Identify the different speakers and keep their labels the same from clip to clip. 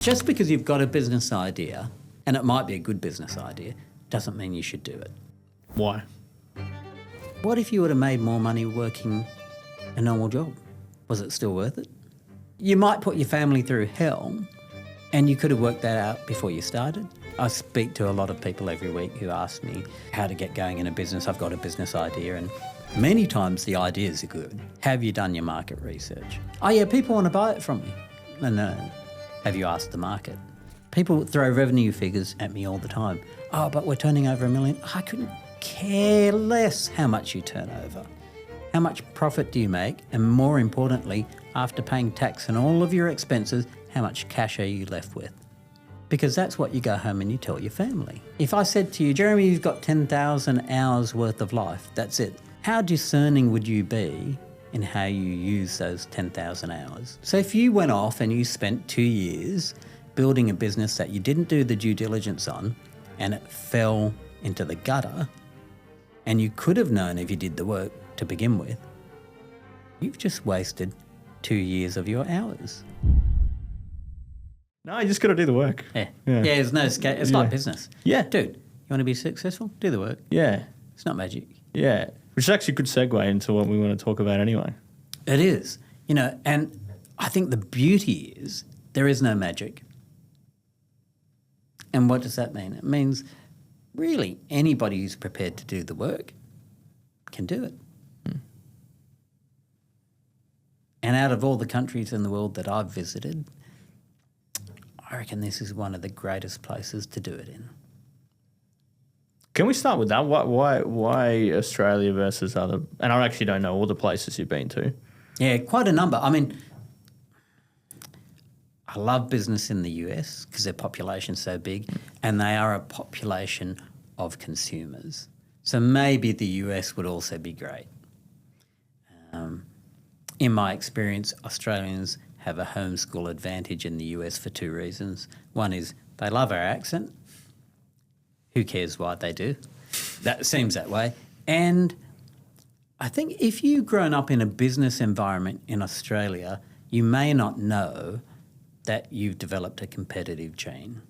Speaker 1: Just because you've got a business idea, and it might be a good business idea, doesn't mean you should do it.
Speaker 2: Why?
Speaker 1: What if you would have made more money working a normal job? Was it still worth it? You might put your family through hell, and you could have worked that out before you started. I speak to a lot of people every week who ask me how to get going in a business. I've got a business idea, and many times the ideas are good. Have you done your market research? Oh yeah, people want to buy it from me. No. Have you asked the market? People throw revenue figures at me all the time. Oh, but we're turning over $1 million. I couldn't care less how much you turn over. How much profit do you make? And more importantly, after paying tax and all of your expenses, how much cash are you left with? Because that's what you go home and you tell your family. If I said to you, Jeremy, you've got 10,000 hours worth of life, that's it. How discerning would you be in how you use those 10,000 hours? So if you went off and you spent 2 years building a business that you didn't do the due diligence on and it fell into the gutter, and you could have known if you did the work to begin with, you've just wasted 2 years of your hours.
Speaker 2: No, you just got to do the work.
Speaker 1: Yeah, there's no escape. It's like business.
Speaker 2: Yeah.
Speaker 1: Dude, you want to be successful? Do the work.
Speaker 2: Yeah.
Speaker 1: It's not magic.
Speaker 2: Yeah. Which is actually a good segue into what we want to talk about anyway.
Speaker 1: It is. And I think the beauty is there is no magic. And what does that mean? It means really anybody who's prepared to do the work can do it. And out of all the countries in the world that I've visited, I reckon this is one of the greatest places to do it in.
Speaker 2: Can we start with that? Why Australia versus other? And I actually don't know all the places you've been to.
Speaker 1: Yeah, quite a number. I mean, I love business in the US because their population's so big and they are a population of consumers. So maybe the US would also be great. In my experience, Australians have a homeschool advantage in the US for 2 reasons. One is they love our accent. Who cares what they do? That seems that way. And I think if you've grown up in a business environment in Australia, you may not know that you've developed a competitive chain.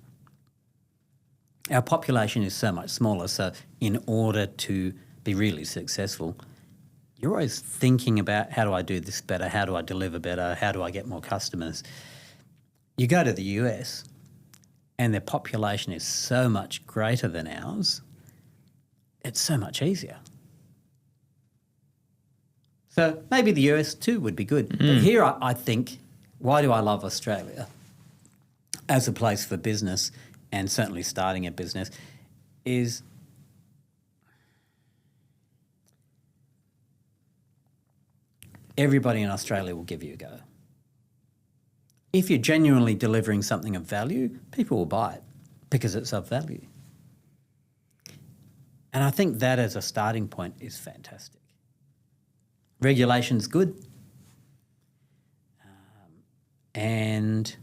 Speaker 1: Our population is so much smaller, so in order to be really successful, you're always thinking about how do I do this better, how do I deliver better, how do I get more customers. You go to the US and their population is so much greater than ours, it's so much easier. So maybe the US too would be good. But here I think, why do I love Australia as a place for business and certainly starting a business is everybody in Australia will give you a go. If you're genuinely delivering something of value, people will buy it because it's of value. And I think that as a starting point is fantastic. Regulation's good. And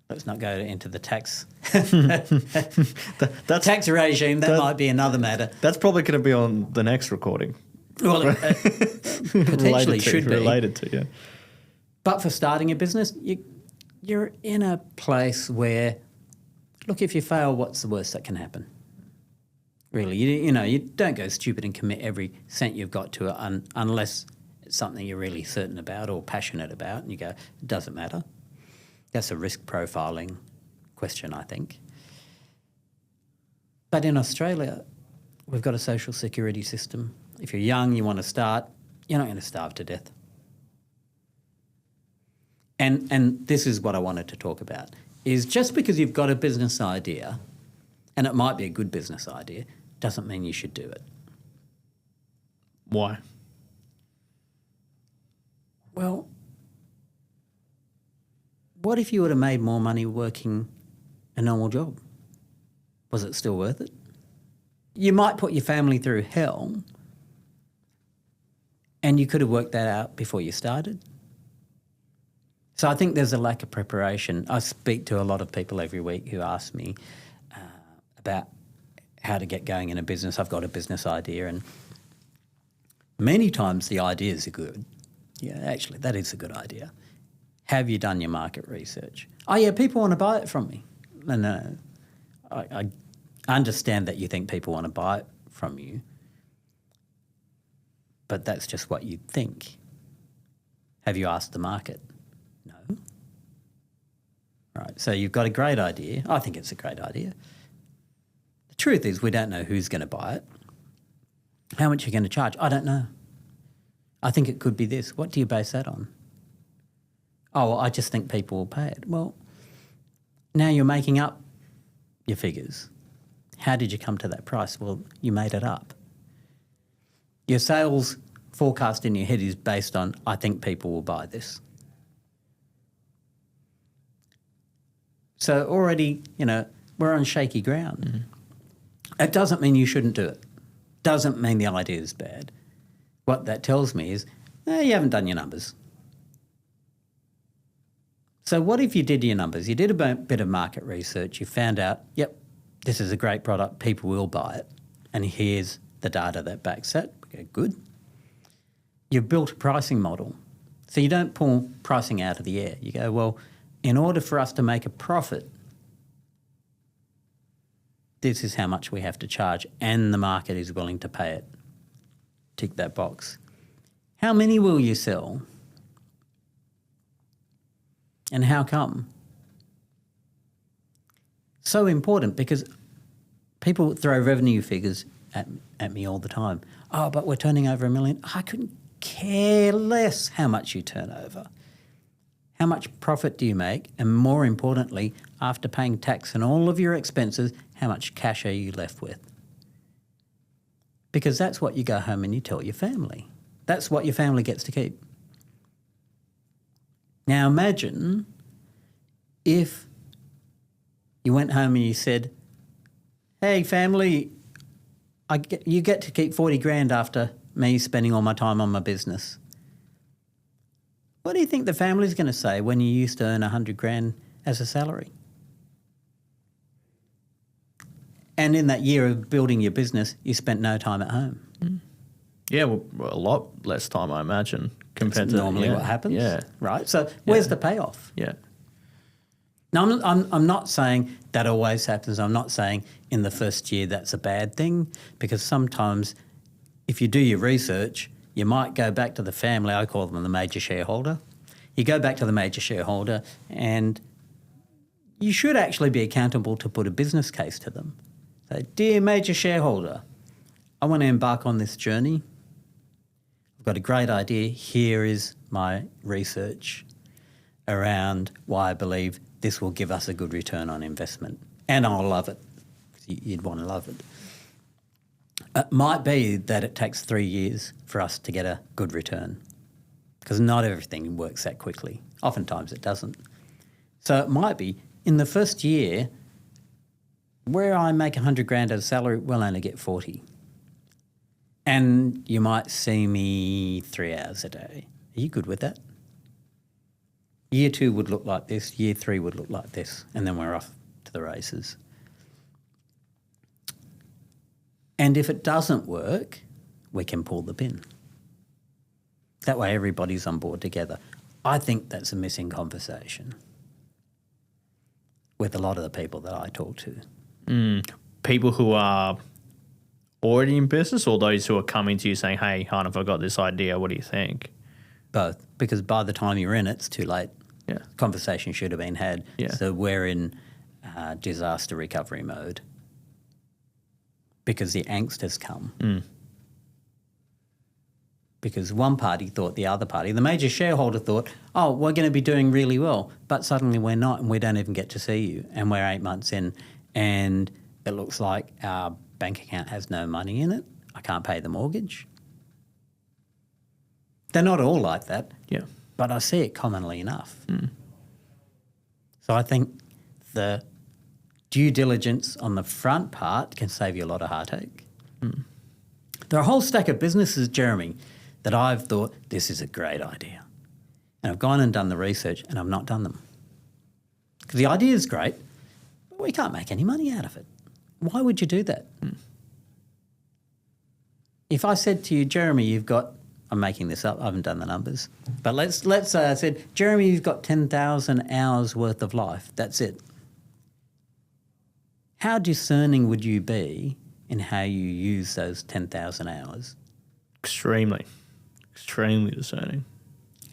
Speaker 1: let's not go into the tax tax regime. That might be another matter.
Speaker 2: That's probably going to be on the next recording.
Speaker 1: Well, potentially should be.
Speaker 2: Related to, yeah.
Speaker 1: But for starting a business, you're in a place where, look, if you fail, what's the worst that can happen? Really, you don't go stupid and commit every cent you've got to it unless it's something you're really certain about or passionate about, and you go, it doesn't matter. That's a risk profiling question, I think. But in Australia, we've got a social security system. If you're young, you want to start, you're not going to starve to death. And this is what I wanted to talk about, is just because you've got a business idea, and it might be a good business idea, doesn't mean you should do it.
Speaker 2: Why?
Speaker 1: Well, what if you would have made more money working a normal job? Was it still worth it? You might put your family through hell, and you could have worked that out before you started. So I think there's a lack of preparation. I speak to a lot of people every week who ask me about how to get going in a business. I've got a business idea, and many times the ideas are good. Yeah, actually, that is a good idea. have you done your market research? Oh, yeah, people want to buy it from me. No. I understand that you think people want to buy it from you, but that's just what you think. Have you asked the market? No. Right, so you've got a great idea. I think it's a great idea. The truth is we don't know who's going to buy it. How much are you going to charge? I don't know. I think it could be this. What do you base that on? Oh, well, I just think people will pay it. Well, now you're making up your figures. How did you come to that price? Well, you made it up. Your sales forecast in your head is based on, I think people will buy this. So already, we're on shaky ground. Mm-hmm. It doesn't mean you shouldn't do it. Doesn't mean the idea is bad. What that tells me is, you haven't done your numbers. So what if you did your numbers? You did a bit of market research. You found out, yep, this is a great product. People will buy it. And here's the data that backs that. Okay, good. You've built a pricing model. So you don't pull pricing out of the air. You go, well, in order for us to make a profit, this is how much we have to charge, and the market is willing to pay it. Tick that box. How many will you sell? And how come? So important, because people throw revenue figures at me all the time. Oh, but we're turning over $1 million. I couldn't care less how much you turn over. How much profit do you make? And more importantly, after paying tax and all of your expenses, how much cash are you left with? Because that's what you go home and you tell your family. That's what your family gets to keep. Now imagine if you went home and you said, hey family, you get to keep 40 grand after me spending all my time on my business. What do you think the family's going to say when you used to earn 100 grand as a salary? And in that year of building your business, you spent no time at home.
Speaker 2: Mm. Yeah, well, a lot less time, I imagine, compared
Speaker 1: That's
Speaker 2: to
Speaker 1: normally what happens.
Speaker 2: Yeah,
Speaker 1: right. So where's the payoff?
Speaker 2: Yeah.
Speaker 1: Now, I'm not saying that always happens. I'm not saying in the first year that's a bad thing, because sometimes if you do your research, you might go back to the family. I call them the major shareholder. You go back to the major shareholder and you should actually be accountable to put a business case to them. So, dear major shareholder, I want to embark on this journey. I've got a great idea. Here is my research around why I believe this will give us a good return on investment. And I'll love it. You'd want to love it. It might be that it takes 3 years for us to get a good return, because not everything works that quickly. Oftentimes it doesn't. So it might be in the first year, where I make 100 grand as a salary, we'll only get 40. And you might see me 3 hours a day. Are you good with that? Year 2 would look like this, year 3 would look like this, and then we're off to the races. And if it doesn't work, we can pull the pin. That way everybody's on board together. I think that's a missing conversation with a lot of the people that I talk to.
Speaker 2: People who are already in business, or those who are coming to you saying, hey, Hanif, I've got this idea, what do you think?
Speaker 1: Both, because by the time you're in it, it's too late.
Speaker 2: Yeah.
Speaker 1: Conversation should have been had.
Speaker 2: Yeah.
Speaker 1: So we're in disaster recovery mode because the angst has come. Because one party thought the other party, the major shareholder thought, oh, we're going to be doing really well, but suddenly we're not, and we don't even get to see you, and we're 8 months in, and it looks like our bank account has no money in it. I can't pay the mortgage. They're not all like that.
Speaker 2: Yeah.
Speaker 1: But I see it commonly enough. So I think the due diligence on the front part can save you a lot of heartache. There are a whole stack of businesses, Jeremy, that I've thought, this is a great idea. And I've gone and done the research and I've not done them. Because the idea is great, but we can't make any money out of it. Why would you do that? If I said to you, Jeremy, you've got I'm making this up. I haven't done the numbers. But let's say I said, Jeremy, you've got 10,000 hours worth of life. That's it. How discerning would you be in how you use those 10,000 hours?
Speaker 2: Extremely discerning.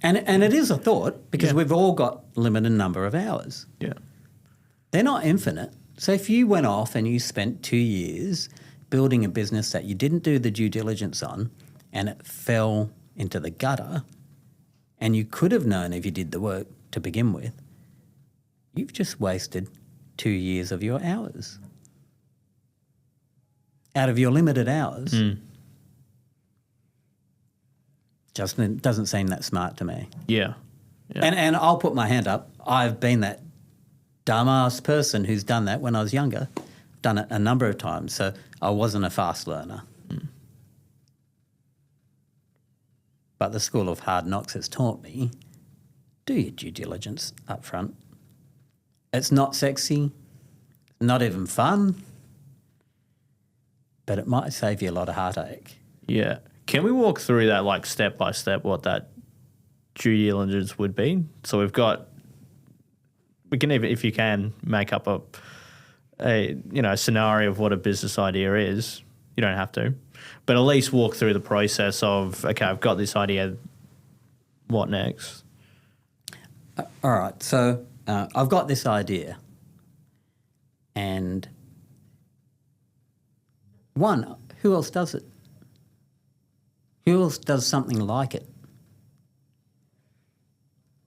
Speaker 1: And it is a thought because we've all got limited number of hours.
Speaker 2: Yeah.
Speaker 1: They're not infinite. So if you went off and you spent 2 years building a business that you didn't do the due diligence on and it fell into the gutter and you could have known if you did the work to begin with, you've just wasted 2 years of your hours. Out of your limited hours. Just doesn't seem that smart to me.
Speaker 2: Yeah.
Speaker 1: And I'll put my hand up. I've been that dumbass person who's done that when I was younger. Done it a number of times, so I wasn't a fast learner. But the school of hard knocks has taught me, do your due diligence up front. It's not sexy, not even fun, but it might save you a lot of heartache.
Speaker 2: Yeah. Can we walk through that, like, step by step, what that due diligence would be? So we can even, if you can, make up a scenario of what a business idea is. You don't have to, but at least walk through the process of, okay, I've got this idea. What next?
Speaker 1: All right. So I've got this idea, and one, who else does it? Who else does something like it?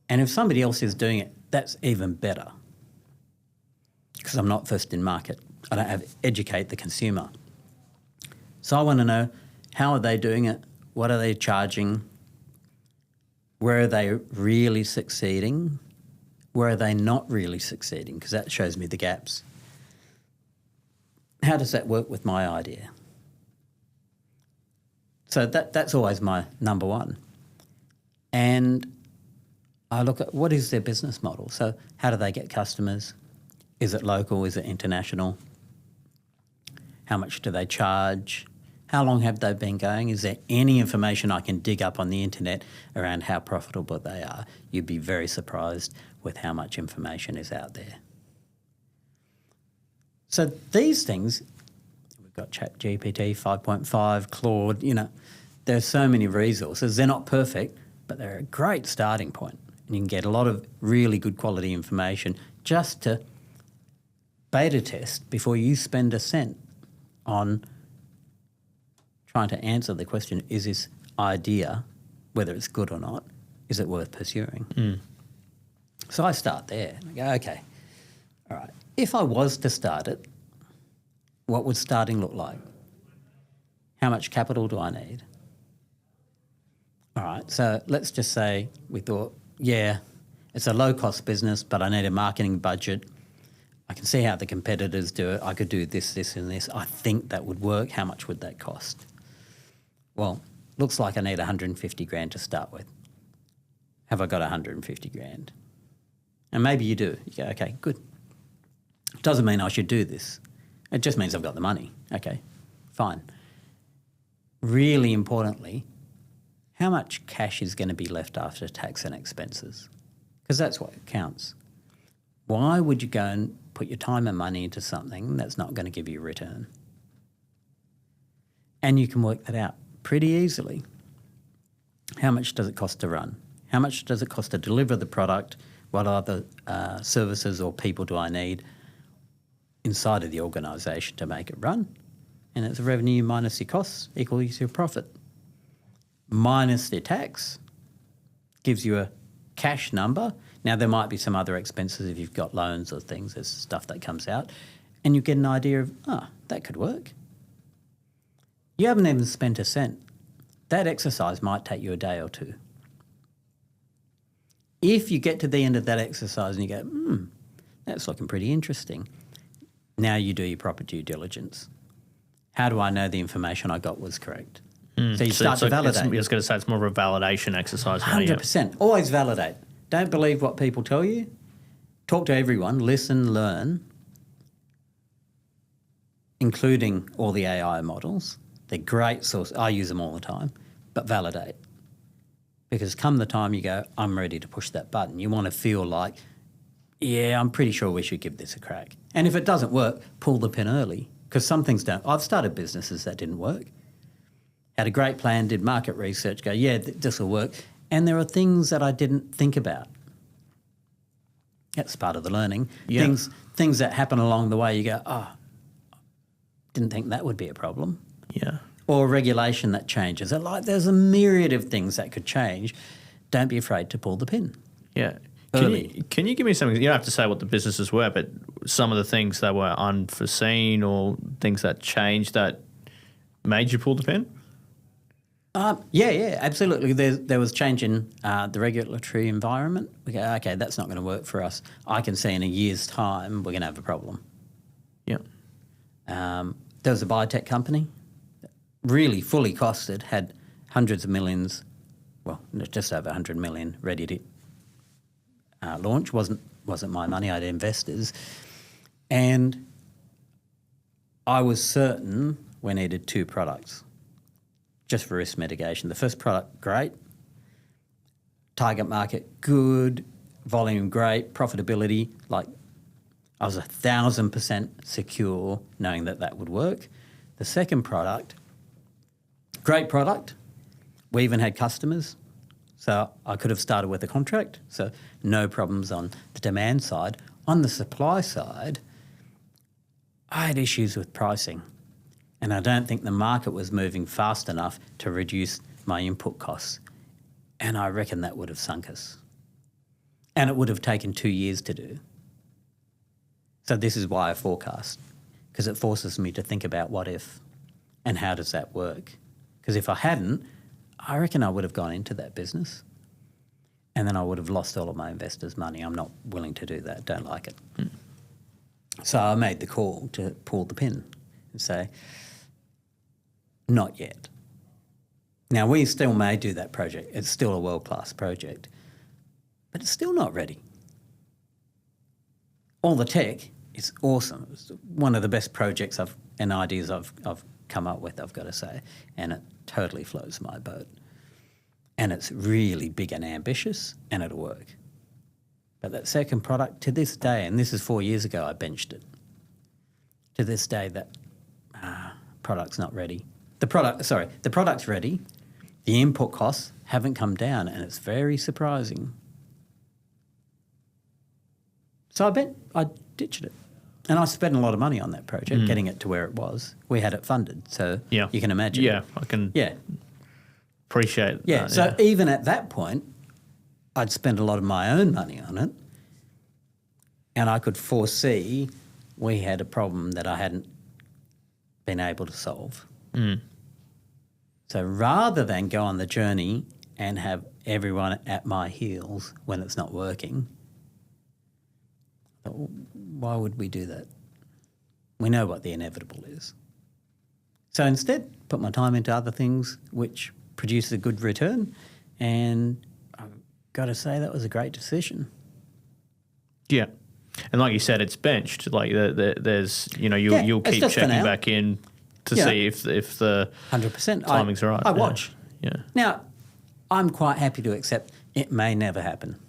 Speaker 1: And if somebody else is doing it, that's even better because I'm not first in market. I don't have to educate the consumer. So I want to know, how are they doing it? What are they charging? Where are they really succeeding? Where are they not really succeeding? Because that shows me the gaps. How does that work with my idea? So that's always my number one. And I look at what is their business model. So how do they get customers? Is it local? Is it international? How much do they charge? How long have they been going? Is there any information I can dig up on the internet around how profitable they are? You'd be very surprised with how much information is out there. So these things, we've got ChatGPT 5.5, Claude, there's so many resources. They're not perfect, but they're a great starting point. And you can get a lot of really good quality information just to beta test before you spend a cent on trying to answer the question, is this idea, whether it's good or not, is it worth pursuing? So I start there. I go, okay, all right. If I was to start it, what would starting look like? How much capital do I need? All right, so let's just say we thought, yeah, it's a low-cost business, but I need a marketing budget. I can see how the competitors do it. I could do this, this, and this. I think that would work. How much would that cost? Well, looks like I need 150 grand to start with. Have I got 150 grand? And maybe you do. You go, okay, good. Doesn't mean I should do this. It just means I've got the money. Okay, fine. Really importantly, how much cash is going to be left after tax and expenses? Because that's what counts. Why would you go and put your time and money into something that's not going to give you a return? And you can work that out pretty easily. How much does it cost to run? How much does it cost to deliver the product? What other services or people do I need inside of the organisation to make it run? And it's revenue minus your costs equals your profit. Minus the tax gives you a cash number. Now, there might be some other expenses if you've got loans or things. There's stuff that comes out. And you get an idea of, that could work. You haven't even spent a cent. That exercise might take you a day or two. If you get to the end of that exercise and you go, that's looking pretty interesting, now you do your proper due diligence. How do I know the information I got was correct? So you start to validate.
Speaker 2: I was going to say it's more of a validation exercise.
Speaker 1: 100%. Always validate. Don't believe what people tell you. Talk to everyone. Listen, learn, including all the AI models. They're great source. I use them all the time. But validate. Because come the time you go, I'm ready to push that button, you want to feel like, yeah, I'm pretty sure we should give this a crack. And if it doesn't work, pull the pin early, because some things don't. I've started businesses that didn't work. Had a great plan, did market research, go, yeah, this will work. And there are things that I didn't think about. That's part of the learning.
Speaker 2: Yeah.
Speaker 1: Things that happen along the way, you go, oh, didn't think that would be a problem.
Speaker 2: Yeah.
Speaker 1: Or regulation that changes. There's a myriad of things that could change. Don't be afraid to pull the pin.
Speaker 2: Yeah.
Speaker 1: Early.
Speaker 2: Can you give me something? You don't have to say what the businesses were, but some of the things that were unforeseen or things that changed that made you pull the pin?
Speaker 1: Yeah, absolutely. There was change in the regulatory environment. We go, okay, that's not going to work for us. I can see in a year's time we're going to have a problem.
Speaker 2: Yeah.
Speaker 1: There was a biotech company, really fully costed, had hundreds of millions, well, just over 100 million ready to launch. Wasn't my money. I had investors, and I was certain we needed 2 products just for risk mitigation. The first product, great. Target market, good. Volume, great. Profitability, like I was 1,000% secure knowing that would work. The second product, great product. We even had customers. So I could have started with a contract. So no problems on the demand side. On the supply side, I had issues with pricing. And I don't think the market was moving fast enough to reduce my input costs. And I reckon that would have sunk us. And it would have taken 2 years to do. So this is why I forecast, because it forces me to think about what if and how does that work. Because if I hadn't, I reckon I would have gone into that business and then I would have lost all of my investors' money. I'm not willing to do that, don't like it. So I made the call to pull the pin and say, not yet. Now, we still may do that project. It's still a world-class project, but it's still not ready. All the tech is awesome. It's one of the best projects and ideas I've come up with, I've got to say, and it totally floats my boat. And it's really big and ambitious, and it'll work. But that second product, to this day, and this is 4 years ago, I benched it. To this day, that product's not ready. The product's ready. The input costs haven't come down, and it's very surprising. So I ditched it. And I spent a lot of money on that project, getting it to where it was. We had it funded, so you can imagine.
Speaker 2: Yeah, I can appreciate that.
Speaker 1: So even at that point, I'd spent a lot of my own money on it, and I could foresee we had a problem that I hadn't been able to solve. So rather than go on the journey and have everyone at my heels when it's not working, why would we do that? We know what the inevitable is. So instead, put my time into other things which produce a good return, and I've got to say that was a great decision.
Speaker 2: Yeah. And like you said, it's benched. Like there's, you'll keep checking back in to see if the
Speaker 1: 100%
Speaker 2: timing's right.
Speaker 1: I watch.
Speaker 2: Yeah.
Speaker 1: Now, I'm quite happy to accept it may never happen.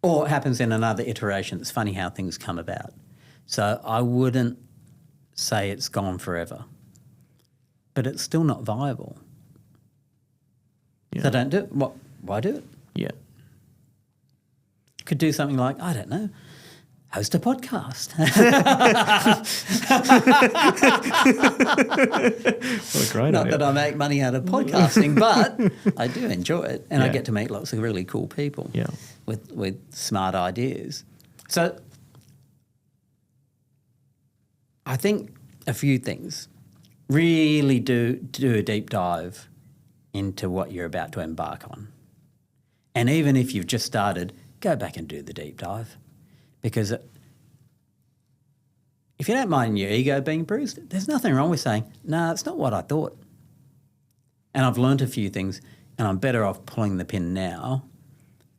Speaker 1: Or it happens in another iteration. It's funny how things come about. So I wouldn't say it's gone forever. But it's still not viable.
Speaker 2: Yeah.
Speaker 1: So don't do it. Why do it?
Speaker 2: Yeah.
Speaker 1: Could do something like, I don't know, host a podcast.
Speaker 2: What a great
Speaker 1: Not
Speaker 2: idea.
Speaker 1: that I make money out of podcasting, but I do enjoy it, and I get to meet lots of really cool people with smart ideas. So I think a few things. Really do a deep dive into what you're about to embark on. And even if you've just started, go back and do the deep dive, because if you don't mind your ego being bruised, there's nothing wrong with saying, no, it's not what I thought. And I've learnt a few things, and I'm better off pulling the pin now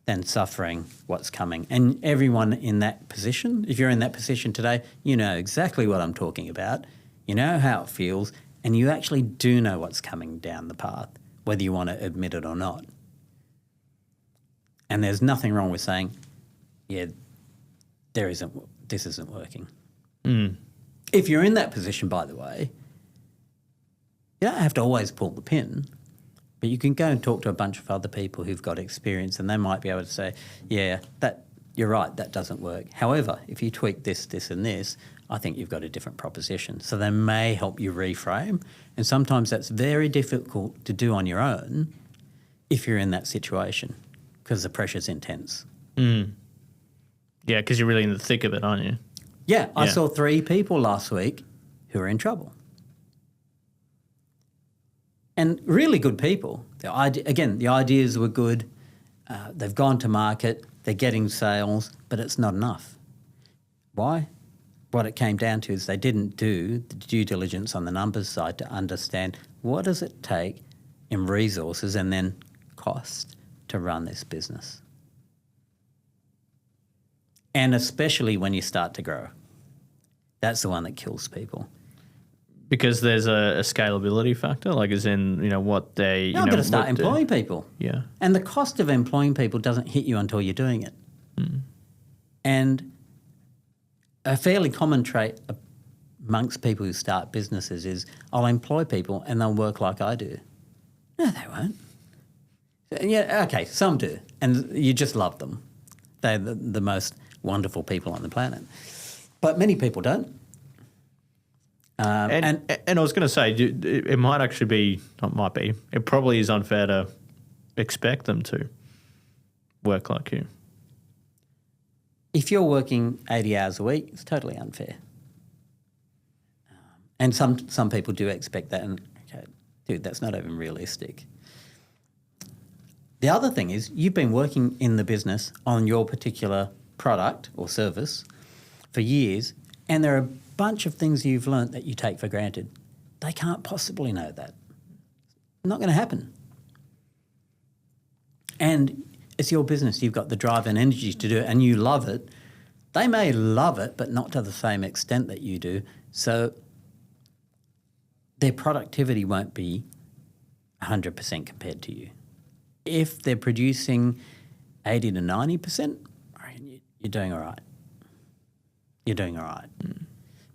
Speaker 1: than suffering what's coming. And everyone in that position, if you're in that position today, you know exactly what I'm talking about. You know how it feels, and you actually do know what's coming down the path, whether you want to admit it or not. And there's nothing wrong with saying, yeah, this isn't working. If you're in that position, by the way, you don't have to always pull the pin, but you can go and talk to a bunch of other people who've got experience, and they might be able to say, yeah, you're right, that doesn't work. However, if you tweak this, this and this, I think you've got a different proposition. So they may help you reframe, and sometimes that's very difficult to do on your own if you're in that situation because the pressure's intense.
Speaker 2: Yeah, because you're really in the thick of it, aren't you?
Speaker 1: Yeah, I saw 3 people last week who were in trouble. And really good people. The ideas were good. They've gone to market. They're getting sales, but it's not enough. Why? What it came down to is they didn't do the due diligence on the numbers side to understand what does it take in resources and then cost to run this business. And especially when you start to grow. That's the one that kills people.
Speaker 2: Because there's a scalability factor, like as in, what they...
Speaker 1: You're going to start employing people.
Speaker 2: Yeah.
Speaker 1: And the cost of employing people doesn't hit you until you're doing it. And a fairly common trait amongst people who start businesses is, I'll employ people and they'll work like I do. No, they won't. Yeah, okay, some do. And you just love them. They're the most wonderful people on the planet. But many people don't.
Speaker 2: And I was going to say, it might actually be, not might be, it probably is unfair to expect them to work like you.
Speaker 1: If you're working 80 hours a week, it's totally unfair. And some people do expect that, and okay, dude, that's not even realistic. The other thing is you've been working in the business on your particular product or service for years, and there are a bunch of things you've learnt that you take for granted. They can't possibly know that. Not going to happen. And it's your business. You've got the drive and energy to do it, and you love it. They may love it, but not to the same extent that you do. So their productivity won't be 100% compared to you. If they're producing 80 to 90%, you're doing all right. You're doing all right.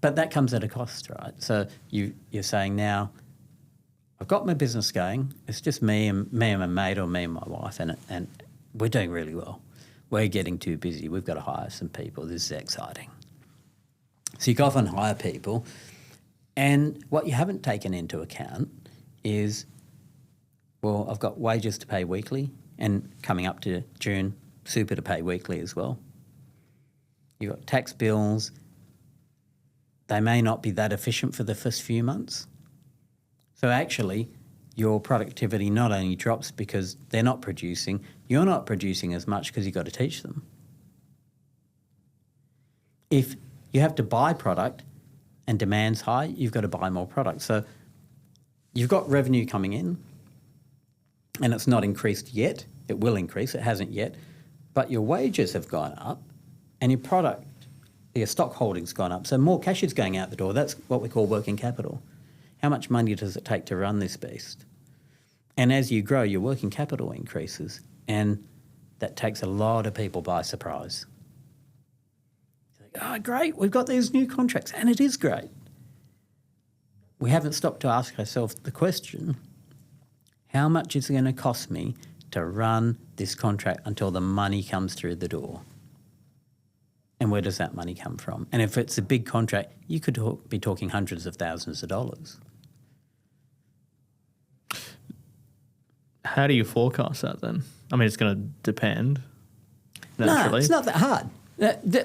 Speaker 1: But that comes at a cost, right? So you're saying now, I've got my business going. It's just me and my mate or me and my wife, and we're doing really well. We're getting too busy. We've got to hire some people. This is exciting. So you go off and hire people, and what you haven't taken into account is, well, I've got wages to pay weekly, and coming up to June, super to pay weekly as well. You've got tax bills. They may not be that efficient for the first few months. So actually, your productivity not only drops because they're not producing, you're not producing as much because you've got to teach them. If you have to buy product and demand's high, you've got to buy more product. So you've got revenue coming in and it's not increased yet. It will increase. It hasn't yet. But your wages have gone up and your stock holding's gone up. So more cash is going out the door. That's what we call working capital. How much money does it take to run this beast? And as you grow, your working capital increases, and that takes a lot of people by surprise. Like, oh, great, we've got these new contracts, and it is great. We haven't stopped to ask ourselves the question, how much is it going to cost me to run this contract until the money comes through the door? And where does that money come from? And if it's a big contract, you could be talking hundreds of thousands of dollars.
Speaker 2: How do you forecast that then? I mean, it's going to depend, naturally.
Speaker 1: No, it's not that hard.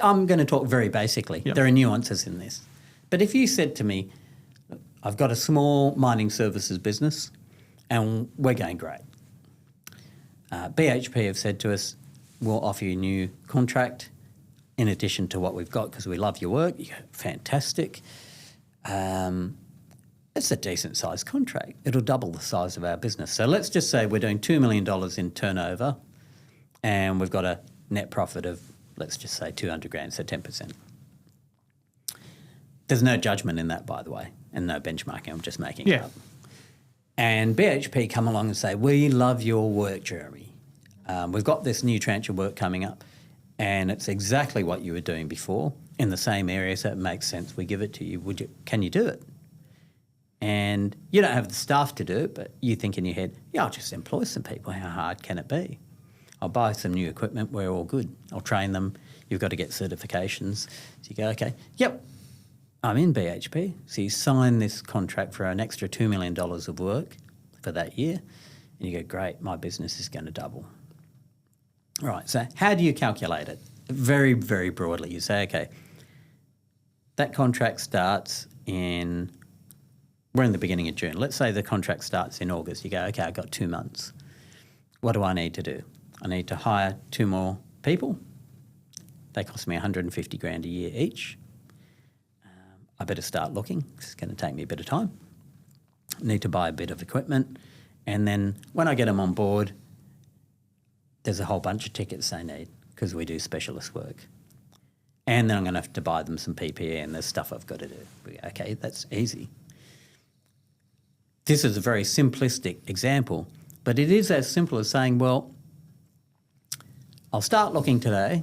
Speaker 1: I'm going to talk very basically. Yep. There are nuances in this. But if you said to me, I've got a small mining services business and we're going great. BHP have said to us, we'll offer you a new contract in addition to what we've got because we love your work. You go, fantastic. It's a decent sized contract. It'll double the size of our business. So let's just say we're doing $2 million in turnover and we've got a net profit of, let's just say 200 grand, so 10%. There's no judgment in that, by the way, and no benchmarking. I'm just making it up. And BHP come along and say, we love your work, Jeremy. we've got this new tranche of work coming up and it's exactly what you were doing before in the same area, so it makes sense. We give it to you. Can you do it? And you don't have the staff to do it, but you think in your head, yeah, I'll just employ some people. How hard can it be? I'll buy some new equipment. We're all good. I'll train them. You've got to get certifications. So you go, okay, yep, I'm in BHP. So you sign this contract for an extra $2 million of work for that year. And you go, great, my business is going to double. Right, so how do you calculate it? Very, very broadly. You say, okay, that contract starts we're in the beginning of June. Let's say the contract starts in August. You go, okay, I've got 2 months. What do I need to do? I need to hire 2 more people. They cost me $150,000 a year each. I better start looking. It's going to take me a bit of time. I need to buy a bit of equipment. And then when I get them on board, there's a whole bunch of tickets they need because we do specialist work. And then I'm going to have to buy them some PPE and there's stuff I've got to do. Okay, that's easy. This is a very simplistic example, but it is as simple as saying, well, I'll start looking today.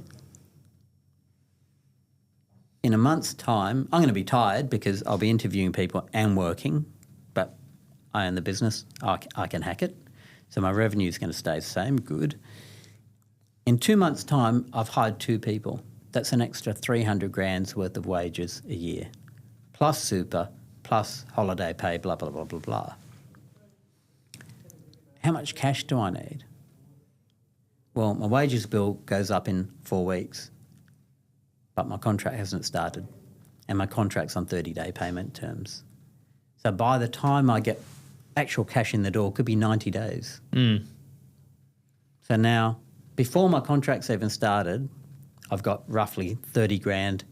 Speaker 1: In a month's time, I'm going to be tired because I'll be interviewing people and working, but I own the business. I can hack it. So my revenue is going to stay the same. Good. In 2 months' time, I've hired 2 people. That's an extra $300,000 worth of wages a year, plus super, plus holiday pay, blah, blah, blah, blah, blah. How much cash do I need? Well, my wages bill goes up in 4 weeks, but my contract hasn't started, and my contract's on 30-day payment terms. So by the time I get actual cash in the door, it could be 90 days. So now, before my contract's even started, I've got roughly $30,000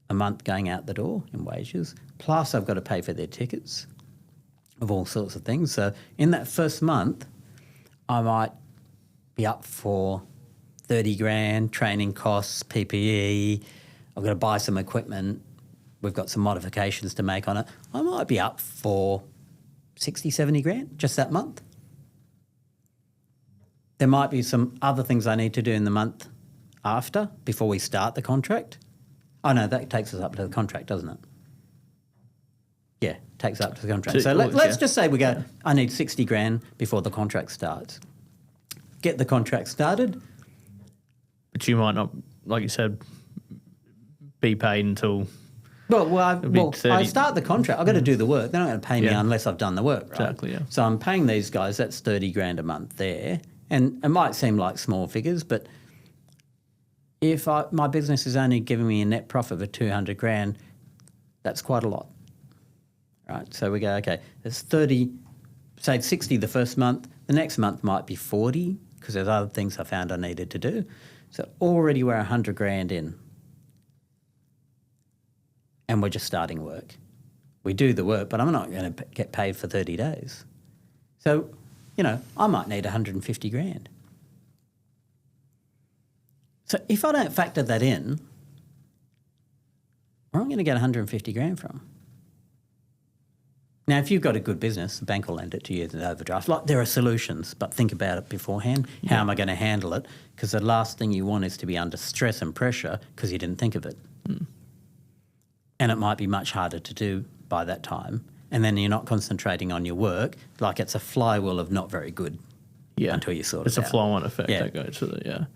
Speaker 1: a month going out the door in wages, plus I've got to pay for their tickets of all sorts of things. So in that first month, I might be up for $30,000, training costs, PPE, I've got to buy some equipment, we've got some modifications to make on it. I might be up for 60, 70 grand just that month. There might be some other things I need to do in the month after, before we start the contract. Oh no, that takes us up to the contract, doesn't it? Yeah, takes up to the contract. So let's just say we go, I need 60 grand before the contract starts. Get the contract started.
Speaker 2: But you might not, like you said, be paid until...
Speaker 1: I start the contract. I've got to do the work. They're not going to pay me unless I've done the work, right?
Speaker 2: Exactly, yeah.
Speaker 1: So I'm paying these guys, that's 30 grand a month there. And it might seem like small figures, but if my business is only giving me a net profit of 200 grand, that's quite a lot, right? So we go, okay, there's 30, say 60 the first month. The next month might be 40 because there's other things I found I needed to do. So already we're 100 grand in. And we're just starting work. We do the work, but I'm not going to get paid for 30 days. So, I might need 150 grand. So if I don't factor that in, where am I going to get 150 grand from? Now, if you've got a good business, the bank will lend it to you as an overdraft. Like, there are solutions, but think about it beforehand. How am I going to handle it? Because the last thing you want is to be under stress and pressure because you didn't think of it. And it might be much harder to do by that time. And then you're not concentrating on your work. Like, it's a flywheel of not very good until you sort it out.
Speaker 2: It's a flow-on effect that goes with it,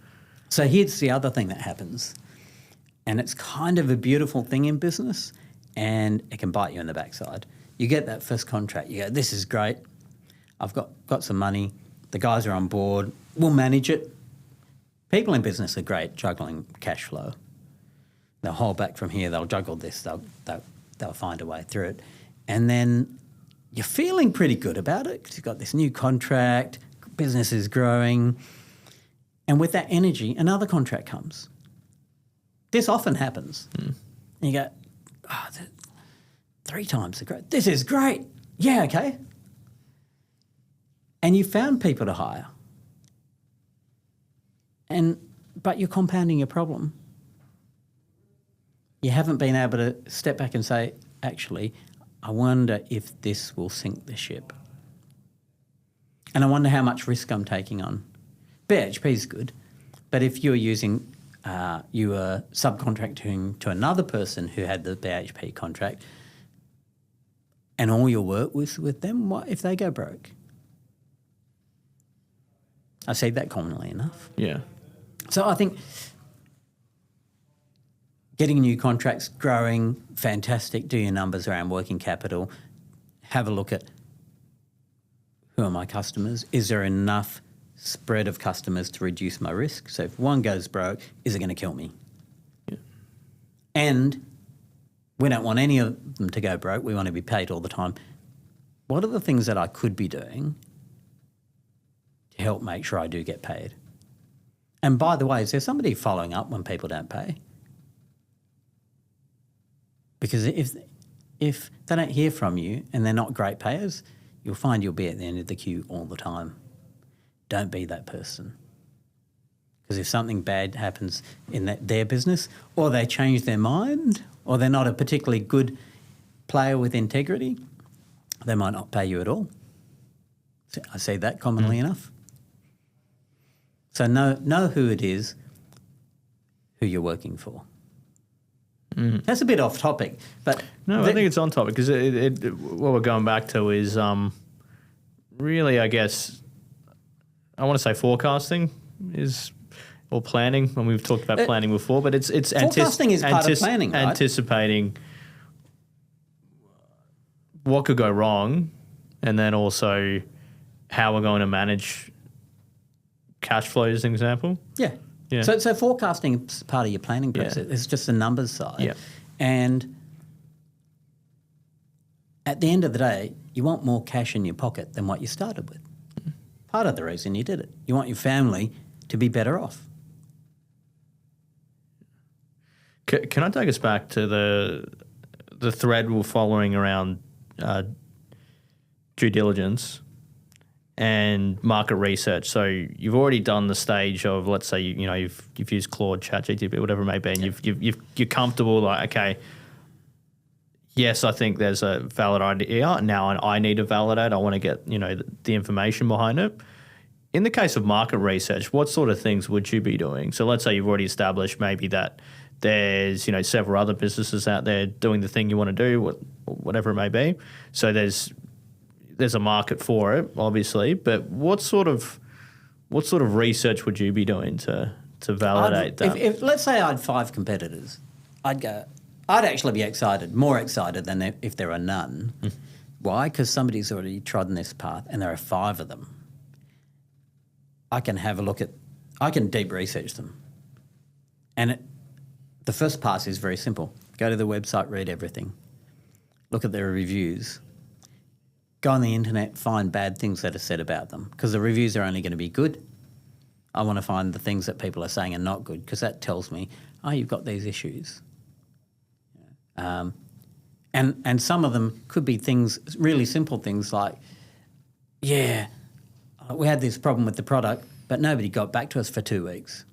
Speaker 1: So here's the other thing that happens. And it's kind of a beautiful thing in business, and it can bite you in the backside. You get that first contract. You go, this is great. I've got some money. The guys are on board. We'll manage it. People in business are great juggling cash flow. They'll hold back from here. They'll juggle this. They'll find a way through it. And then you're feeling pretty good about it because you've got this new contract, business is growing. And with that energy, another contract comes. This often happens. And you go, 3 times the growth. This is great. Yeah, okay. And you found people to hire. But you're compounding your problem. You haven't been able to step back and say, actually, I wonder if this will sink the ship. And I wonder how much risk I'm taking on. BHP is good, but if you're using, you were subcontracting to another person who had the BHP contract and all your work was with them, what if they go broke? I see that commonly enough.
Speaker 2: Yeah.
Speaker 1: So I think getting new contracts, growing, fantastic, do your numbers around working capital, have a look at who are my customers, is there enough spread of customers to reduce my risk? So if one goes broke, is it going to kill me?
Speaker 2: Yeah.
Speaker 1: And we don't want any of them to go broke. We want to be paid all the time. What are the things that I could be doing to help make sure I do get paid? And by the way, is there somebody following up when people don't pay? Because if they don't hear from you and they're not great payers, you'll find you'll be at the end of the queue all the time. Don't be that person. Because if something bad happens in their business, or they change their mind, or they're not a particularly good player with integrity, they might not pay you at all. I see that commonly enough. So know who it is, who you're working for. That's a bit off topic, but
Speaker 2: no, I think it's on topic because what we're going back to is really, I guess, I want to say forecasting is or planning. When we've talked about planning before, but it's
Speaker 1: forecasting is part of planning, right?
Speaker 2: Anticipating what could go wrong, and then also how we're going to manage cash flow, as an example.
Speaker 1: Yeah.
Speaker 2: Yeah.
Speaker 1: So forecasting is part of your planning process. It's just the numbers side.
Speaker 2: Yeah.
Speaker 1: And at the end of the day, you want more cash in your pocket than what you started with. Part of the reason you did it. You want your family to be better off.
Speaker 2: Can I take us back to the thread we're following around due diligence and market research? So you've already done the stage of, let's say, you've used Claude, ChatGPT, whatever it may be, and you're comfortable, like, okay, yes, I think there's a valid idea. Now I need to validate. I want to get, the information behind it. In the case of market research, what sort of things would you be doing? So let's say you've already established maybe that there's, several other businesses out there doing the thing you want to do, whatever it may be. So there's a market for it, obviously, but what sort of research would you be doing to validate that?
Speaker 1: If let's say I had 5 competitors, I'd actually be more excited than if there are none. Why? Because somebody's already trodden this path and there are 5 of them. I can deep research them. And the first pass is very simple. Go to the website, read everything. Look at their reviews. Go on the internet, find bad things that are said about them, because the reviews are only going to be good. I want to find the things that people are saying are not good, because that tells me, you've got these issues. And some of them could be things, really simple things like, we had this problem with the product, but nobody got back to us for 2 weeks.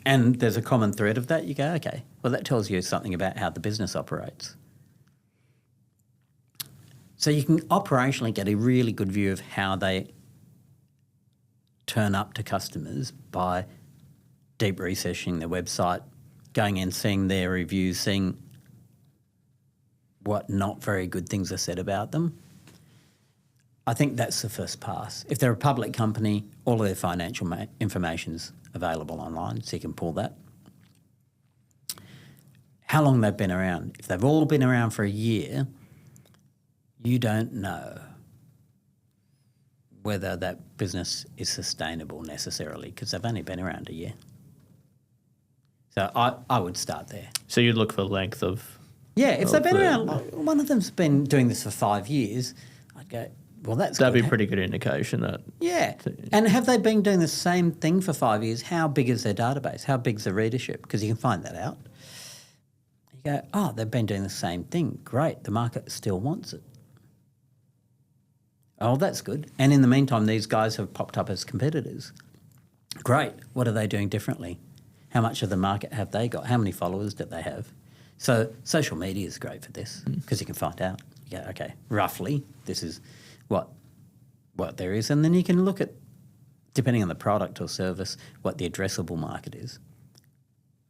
Speaker 1: And there's a common thread of that. You go, okay, well, that tells you something about how the business operates. So you can operationally get a really good view of how they turn up to customers by deep researching their website, going in, seeing their reviews, seeing what not very good things are said about them. I think that's the first pass. If they're a public company, all of their financial information's available online, so you can pull that. How long they've been around. If they've all been around for a year, you don't know whether that business is sustainable necessarily, because they've only been around a year. So I would start there.
Speaker 2: So you'd look for length of...
Speaker 1: Yeah, if they've been around, one of them's been doing this for 5 years, I'd go, well, that'd
Speaker 2: be a pretty good indication that...
Speaker 1: Yeah. And have they been doing the same thing for 5 years? How big is their database? How big's the readership? Because you can find that out. You go, they've been doing the same thing. Great. The market still wants it. Oh, that's good. And in the meantime, these guys have popped up as competitors. Great. What are they doing differently? How much of the market have they got? How many followers do they have? So social media is great for this because you can find out. You go, okay, roughly, this is what there is. And then you can look at depending on the product or service, what the addressable market is.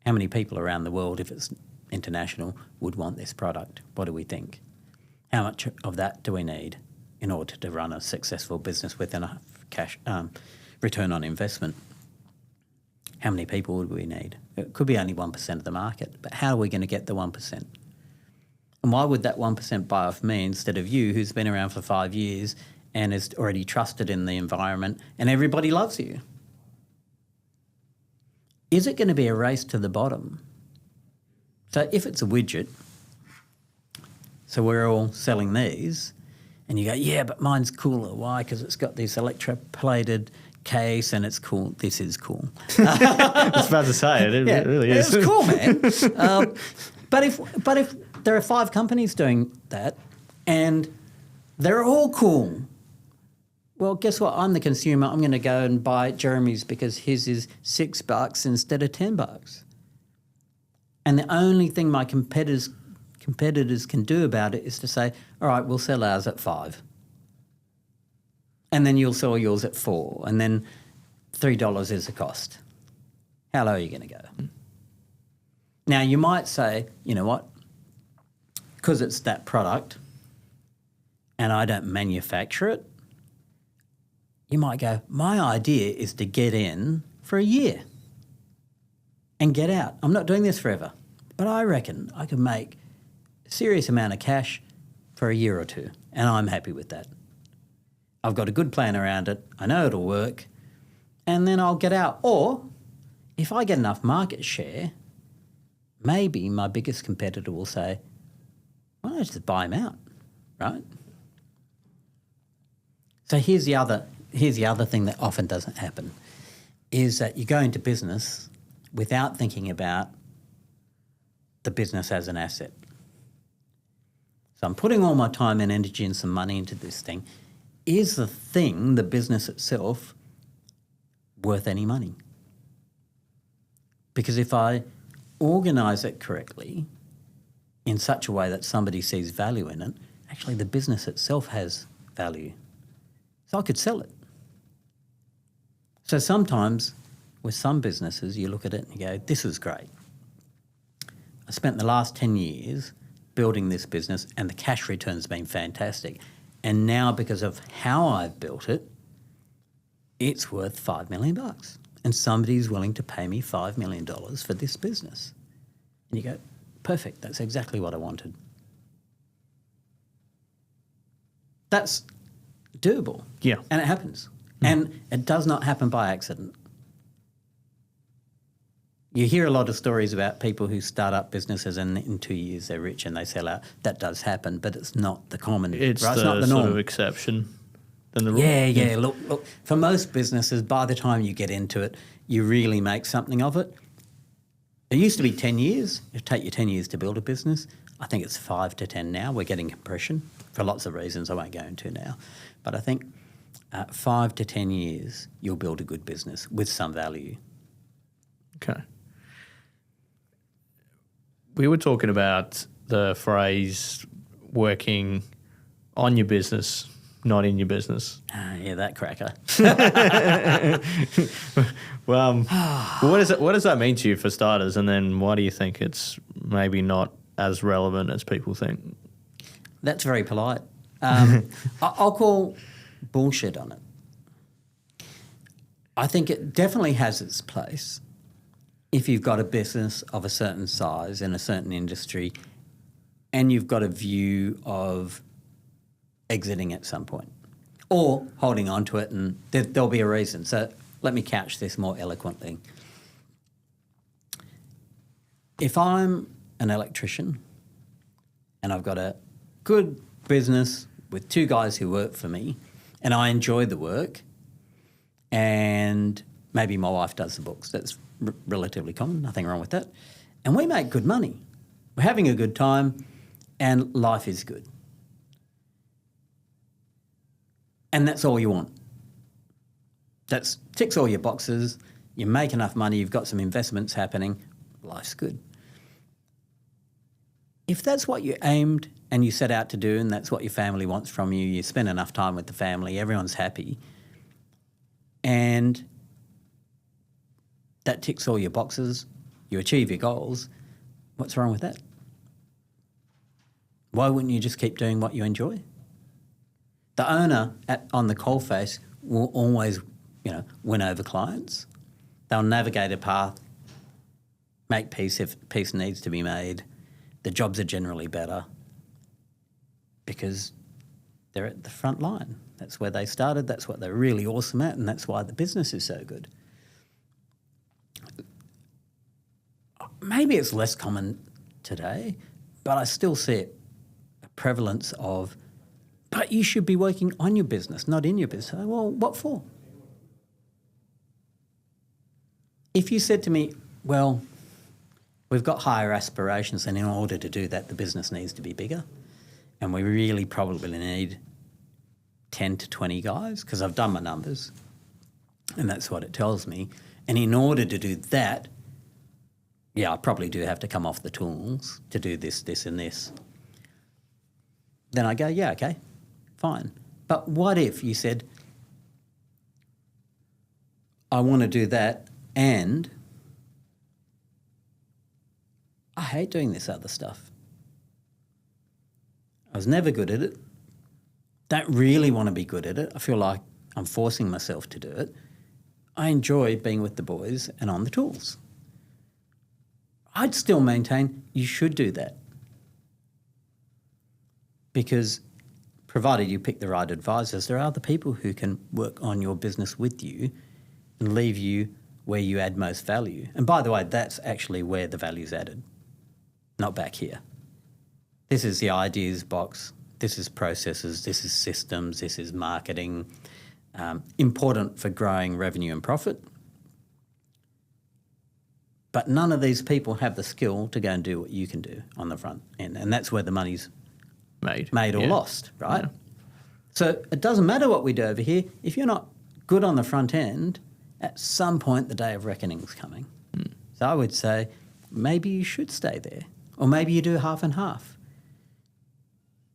Speaker 1: How many people around the world, if it's international, would want this product? What do we think? How much of that do we need in order to run a successful business with enough cash return on investment? How many people would we need? It could be only 1% of the market, but how are we going to get the 1%? And why would that 1% buy off me instead of you, who's been around for 5 years and is already trusted in the environment and everybody loves you? Is it going to be a race to the bottom? So if it's a widget, so we're all selling these, and you go, yeah, but mine's cooler. Why? Because it's got this electroplated case and it's cool. This is cool.
Speaker 2: I was about to say it. It really is.
Speaker 1: It's cool, man. But if there are 5 companies doing that and they're all cool, well, guess what? I'm the consumer. I'm going to go and buy Jeremy's because his is $6 instead of $10. And the only thing my competitors can do about it is to say, all right, we'll sell ours at $5. And then you'll sell yours at $4. And then $3 is the cost. How low are you going to go? Now, you might say, you know what? Because it's that product and I don't manufacture it, you might go, my idea is to get in for a year and get out. I'm not doing this forever, but I reckon I could make a serious amount of cash for a year or two, and I'm happy with that. I've got a good plan around it. I know it'll work, and then I'll get out. Or if I get enough market share, maybe my biggest competitor will say, why don't I just buy him out, right? So here's the other thing that often doesn't happen, is that you go into business without thinking about the business as an asset. So I'm putting all my time and energy and some money into this thing. Is the thing, the business itself, worth any money? Because if I organise it correctly in such a way that somebody sees value in it, actually the business itself has value. So I could sell it. So sometimes with some businesses, you look at it and you go, this is great. I spent the last 10 years building this business and the cash return's been fantastic. And now because of how I've built it, it's worth $5 million. And somebody's willing to pay me $5 million for this business. And you go, perfect, that's exactly what I wanted. That's doable.
Speaker 2: Yeah.
Speaker 1: And it happens. And it does not happen by accident. You hear a lot of stories about people who start up businesses and in 2 years they're rich and they sell out. That does happen, but it's not the common.
Speaker 2: It's
Speaker 1: right?
Speaker 2: the
Speaker 1: not the norm.
Speaker 2: sort of exception than the rule.
Speaker 1: Yeah. Look, for most businesses, by the time you get into it, you really make something of it. It used to be 10 years. It'd take you 10 years to build a business. I think it's 5 to 10 now. We're getting compression for lots of reasons I won't go into now. But I think 5 to 10 years, you'll build a good business with some value.
Speaker 2: Okay. We were talking about the phrase working on your business, not in your business.
Speaker 1: Yeah, that cracker.
Speaker 2: Well, what does that mean to you for starters? And then why do you think it's maybe not as relevant as people think?
Speaker 1: That's very polite. I'll call bullshit on it. I think it definitely has its place if you've got a business of a certain size in a certain industry and you've got a view of exiting at some point or holding on to it, and there'll be a reason. So let me couch this more eloquently. If I'm an electrician and I've got a good business with 2 guys who work for me and I enjoy the work, and maybe my wife does the books, that's relatively common, nothing wrong with that, and we make good money. We're having a good time and life is good. And that's all you want. That ticks all your boxes, you make enough money, you've got some investments happening, life's good. If that's what you aimed and you set out to do and that's what your family wants from you, you spend enough time with the family, everyone's happy, and that ticks all your boxes, you achieve your goals, what's wrong with that? Why wouldn't you just keep doing what you enjoy? The owner on the coalface will always, win over clients. They'll navigate a path, make peace if peace needs to be made. The jobs are generally better because they're at the front line. That's where they started, that's what they're really awesome at, and that's why the business is so good. Maybe it's less common today, but I still see it, a prevalence of, but you should be working on your business, not in your business. Well, what for? If you said to me, well, we've got higher aspirations, and in order to do that, the business needs to be bigger, and we really probably need 10 to 20 guys, because I've done my numbers, and that's what it tells me. And in order to do that, I probably do have to come off the tools to do this, this, and this. Then I go, okay, fine. But what if you said, I want to do that, and I hate doing this other stuff. I was never good at it. Don't really want to be good at it. I feel like I'm forcing myself to do it. I enjoy being with the boys and on the tools. I'd still maintain you should do that, because provided you pick the right advisors, there are other people who can work on your business with you and leave you where you add most value. And by the way, that's actually where the value's added, not back here. This is the ideas box, this is processes, this is systems, this is marketing, important for growing revenue and profit. But none of these people have the skill to go and do what you can do on the front end. And that's where the money's made or lost, right? Yeah. So it doesn't matter what we do over here. If you're not good on the front end, at some point the day of reckoning is coming. So I would say maybe you should stay there, or maybe you do half and half.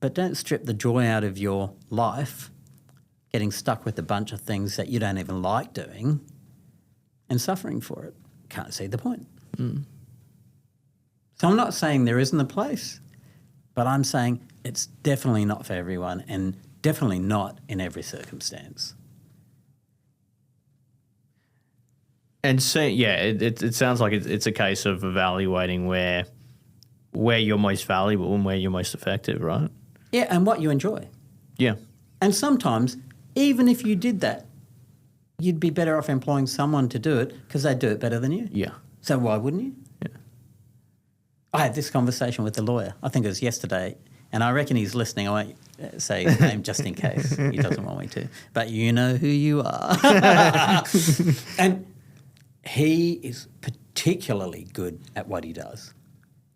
Speaker 1: But don't strip the joy out of your life getting stuck with a bunch of things that you don't even like doing and suffering for it. Can't see the point. So I'm not saying there isn't a place, but I'm saying it's definitely not for everyone, and definitely not in every circumstance.
Speaker 2: And so, it sounds like it's a case of evaluating where you're most valuable and where you're most effective, right?
Speaker 1: Yeah, and what you enjoy.
Speaker 2: Yeah. And
Speaker 1: sometimes, even if you did that, you'd be better off employing someone to do it because they do it better than you.
Speaker 2: Yeah.
Speaker 1: So why wouldn't you?
Speaker 2: Yeah.
Speaker 1: I had this conversation with the lawyer, I think it was yesterday, and I reckon he's listening. I won't say his name just in case he doesn't want me to, but you know who you are. And he is particularly good at what he does,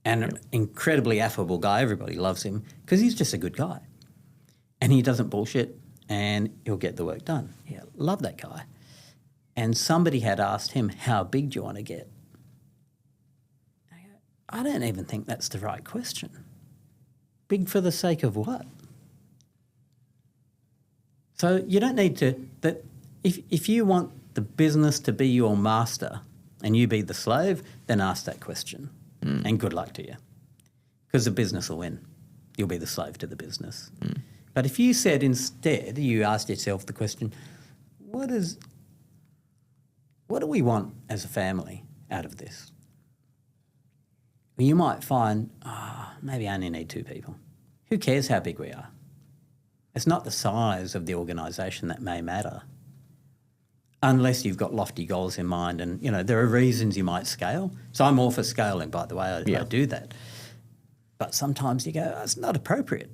Speaker 1: and an incredibly affable guy. Everybody loves him because he's just a good guy, and he doesn't bullshit, and he'll get the work done. Yeah, love that guy. And somebody had asked him, how big do you want to get? I don't even think that's the right question. Big for the sake of what? So you don't need to, if you want the business to be your master and you be the slave, then ask that question. And good luck to you. Because the business will win. You'll be the slave to the business. But if you said instead, you asked yourself the question, what do we want as a family out of this? Well, you might find, maybe I only need 2 people. Who cares how big we are? It's not the size of the organisation that may matter, unless you've got lofty goals in mind. And, there are reasons you might scale. So I'm all for scaling, by the way. I do that. But sometimes you go, it's not appropriate.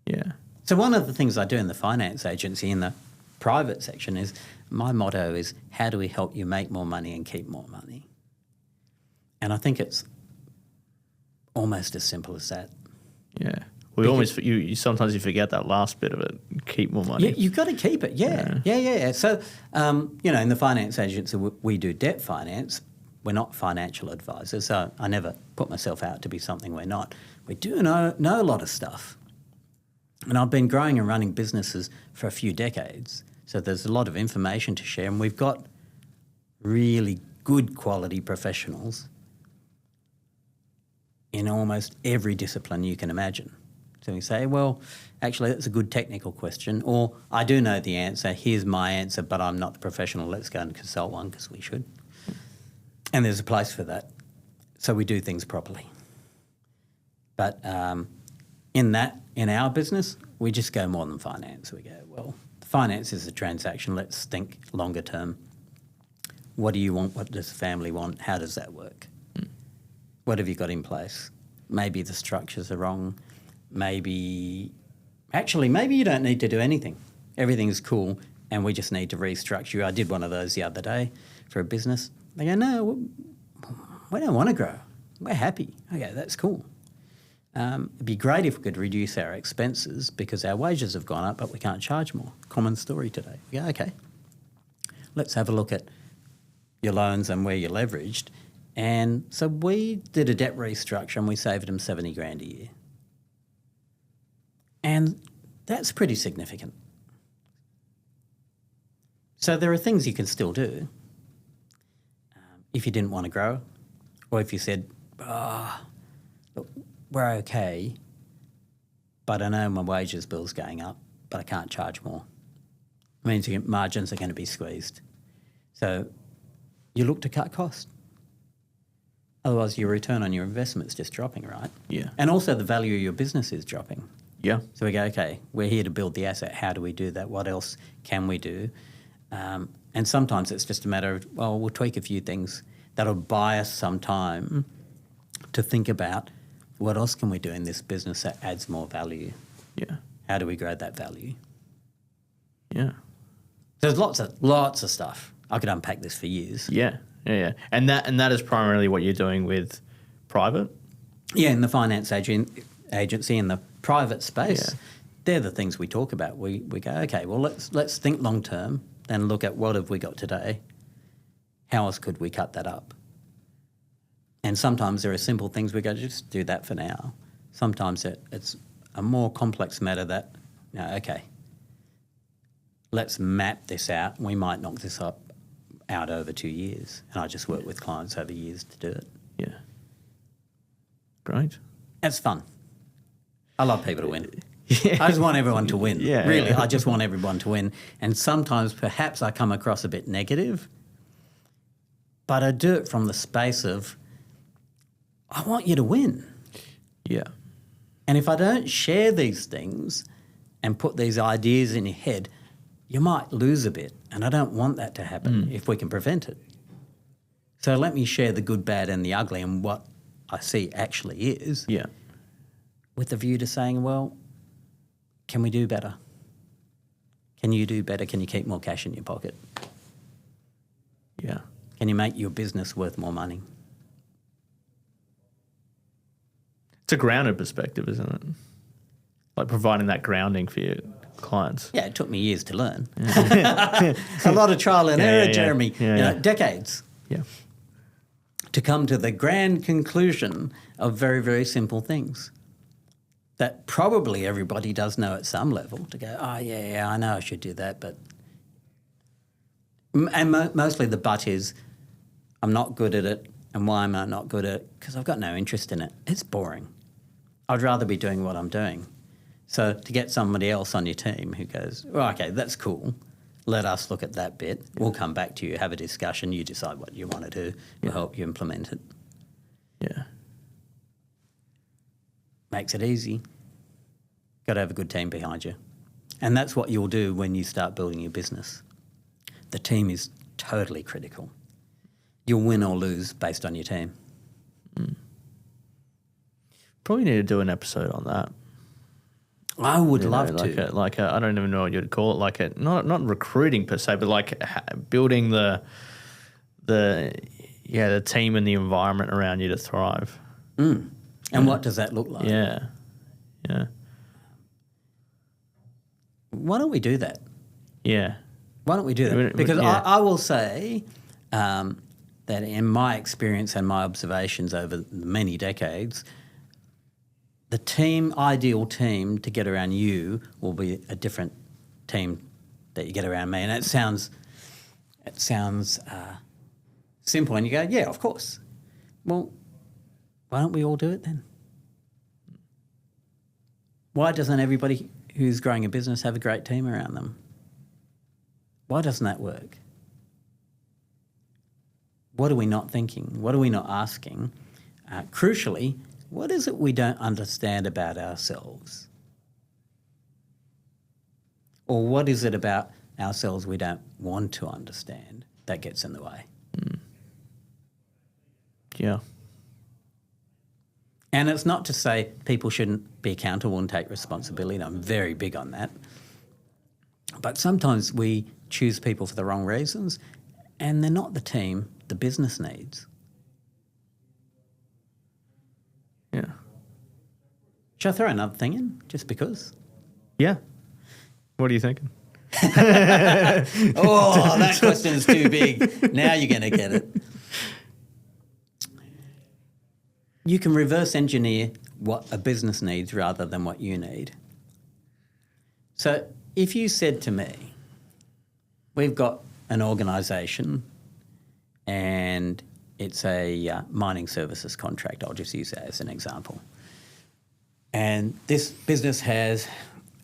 Speaker 2: Yeah.
Speaker 1: So one of the things I do in the finance agency in the private section is, my motto is, how do we help you make more money and keep more money? And I think it's almost as simple as that.
Speaker 2: Yeah. You sometimes you forget that last bit of it, keep more money.
Speaker 1: Yeah, you've got to keep it, yeah. So, in the finance agency, we do debt finance. We're not financial advisors, so I never put myself out to be something we're not. We do know a lot of stuff. And I've been growing and running businesses for a few decades. So there's a lot of information to share, and we've got really good quality professionals in almost every discipline you can imagine. So we say, well, actually, that's a good technical question, or I do know the answer, here's my answer, but I'm not the professional, let's go and consult one because we should. And there's a place for that. So we do things properly. But in our business, we just go more than finance. We go, well, finance is a transaction, let's think longer term. What do you want? What does the family want? How does that work? What have you got in place? Maybe the structures are wrong. Maybe you don't need to do anything. Everything's cool and we just need to restructure. I did one of those the other day for a business. They go, no, we don't want to grow. We're happy. Okay, that's cool. It'd be great if we could reduce our expenses because our wages have gone up, but we can't charge more. Common story today. We go, okay, let's have a look at your loans and where you're leveraged. And so we did a debt restructure and we saved them $70,000 a year. And that's pretty significant. So there are things you can still do if you didn't want to grow, or if you said, look, we're okay, but I know my wages bill's going up, but I can't charge more. It means your margins are going to be squeezed. So you look to cut costs. Otherwise, your return on your investment's just dropping, right?
Speaker 2: Yeah.
Speaker 1: And also the value of your business is dropping.
Speaker 2: Yeah.
Speaker 1: So we go, okay, we're here to build the asset. How do we do that? What else can we do? And sometimes it's just a matter of, well, we'll tweak a few things. That'll buy us some time to think about what else can we do in this business that adds more value.
Speaker 2: Yeah.
Speaker 1: How do we grow that value?
Speaker 2: Yeah.
Speaker 1: There's lots of stuff. I could unpack this for years.
Speaker 2: Yeah. Yeah. And that is primarily what you're doing with private?
Speaker 1: Yeah, in the finance agency, in the private space, they're the things we talk about. We go, okay, well, let's think long term, then look at what have we got today. How else could we cut that up? And sometimes there are simple things we go, just do that for now. Sometimes it's a more complex matter that, okay, let's map this out. We might knock this out over 2 years. And I just work with clients over years to do it.
Speaker 2: Yeah. Great.
Speaker 1: It's fun. I love people to win. I just want everyone to win.
Speaker 2: Yeah,
Speaker 1: really,
Speaker 2: yeah.
Speaker 1: I just want everyone to win. And sometimes perhaps I come across a bit negative, but I do it from the space of, I want you to win.
Speaker 2: Yeah.
Speaker 1: And if I don't share these things and put these ideas in your head, you might lose a bit. And I don't want that to happen if we can prevent it. So let me share the good, bad and the ugly and what I see actually is.
Speaker 2: Yeah.
Speaker 1: With the view to saying, well, can we do better? Can you do better? Can you keep more cash in your pocket?
Speaker 2: Yeah.
Speaker 1: Can you make your business worth more money?
Speaker 2: It's a grounded perspective, isn't it? Like providing that grounding for your clients.
Speaker 1: Yeah, it took me years to learn. A lot of trial and error, Jeremy. Decades.
Speaker 2: Yeah.
Speaker 1: To come to the grand conclusion of very, very simple things that probably everybody does know at some level, to go, oh, yeah, I know I should do that, but... And mostly the but is, I'm not good at it, and why am I not good at it? Because I've got no interest in it. It's boring. I'd rather be doing what I'm doing. So to get somebody else on your team who goes, well, okay, that's cool, let us look at that bit, we'll come back to you, have a discussion, you decide what you want to do, we'll help you implement it.
Speaker 2: Yeah.
Speaker 1: Makes it easy. Got to have a good team behind you. And that's what you'll do when you start building your business. The team is totally critical. You'll win or lose based on your team.
Speaker 2: Probably need to do an episode on that.
Speaker 1: I would love to.
Speaker 2: I don't even know what you'd call it. Not recruiting per se, but building the team and the environment around you to thrive.
Speaker 1: And what does that look like?
Speaker 2: Yeah. Yeah.
Speaker 1: Why don't we do that?
Speaker 2: Yeah.
Speaker 1: Why don't we do that? Because I will say that in my experience and my observations over many decades, ideal team to get around you will be a different team that you get around me. And it sounds simple, and you go, yeah, of course. Well, why don't we all do it then? Why doesn't everybody who's growing a business have a great team around them? Why doesn't that work? What are we not thinking? What are we not asking? Crucially, what is it we don't understand about ourselves? Or what is it about ourselves we don't want to understand that gets in the way?
Speaker 2: Yeah.
Speaker 1: And it's not to say people shouldn't be accountable and take responsibility. I'm very big on that. But sometimes we choose people for the wrong reasons, and they're not the team the business needs.
Speaker 2: Yeah.
Speaker 1: Shall I throw another thing in, just because?
Speaker 2: Yeah. What are you thinking?
Speaker 1: Oh, that question is too big. Now you're going to get it. You can reverse engineer what a business needs rather than what you need. So if you said to me, we've got an organisation and it's a mining services contract, I'll just use that as an example. And this business has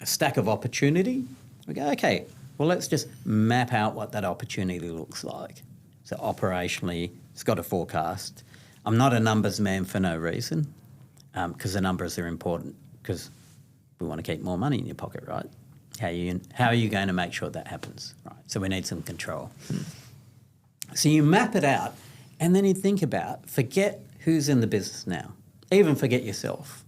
Speaker 1: a stack of opportunity. We go, okay, well, let's just map out what that opportunity looks like. So operationally, it's got a forecast. I'm not a numbers man for no reason, because the numbers are important, because we want to keep more money in your pocket, right? How are you going to make sure that happens? Right. So we need some control. So you map it out, and then you think about, forget who's in the business now, even forget yourself.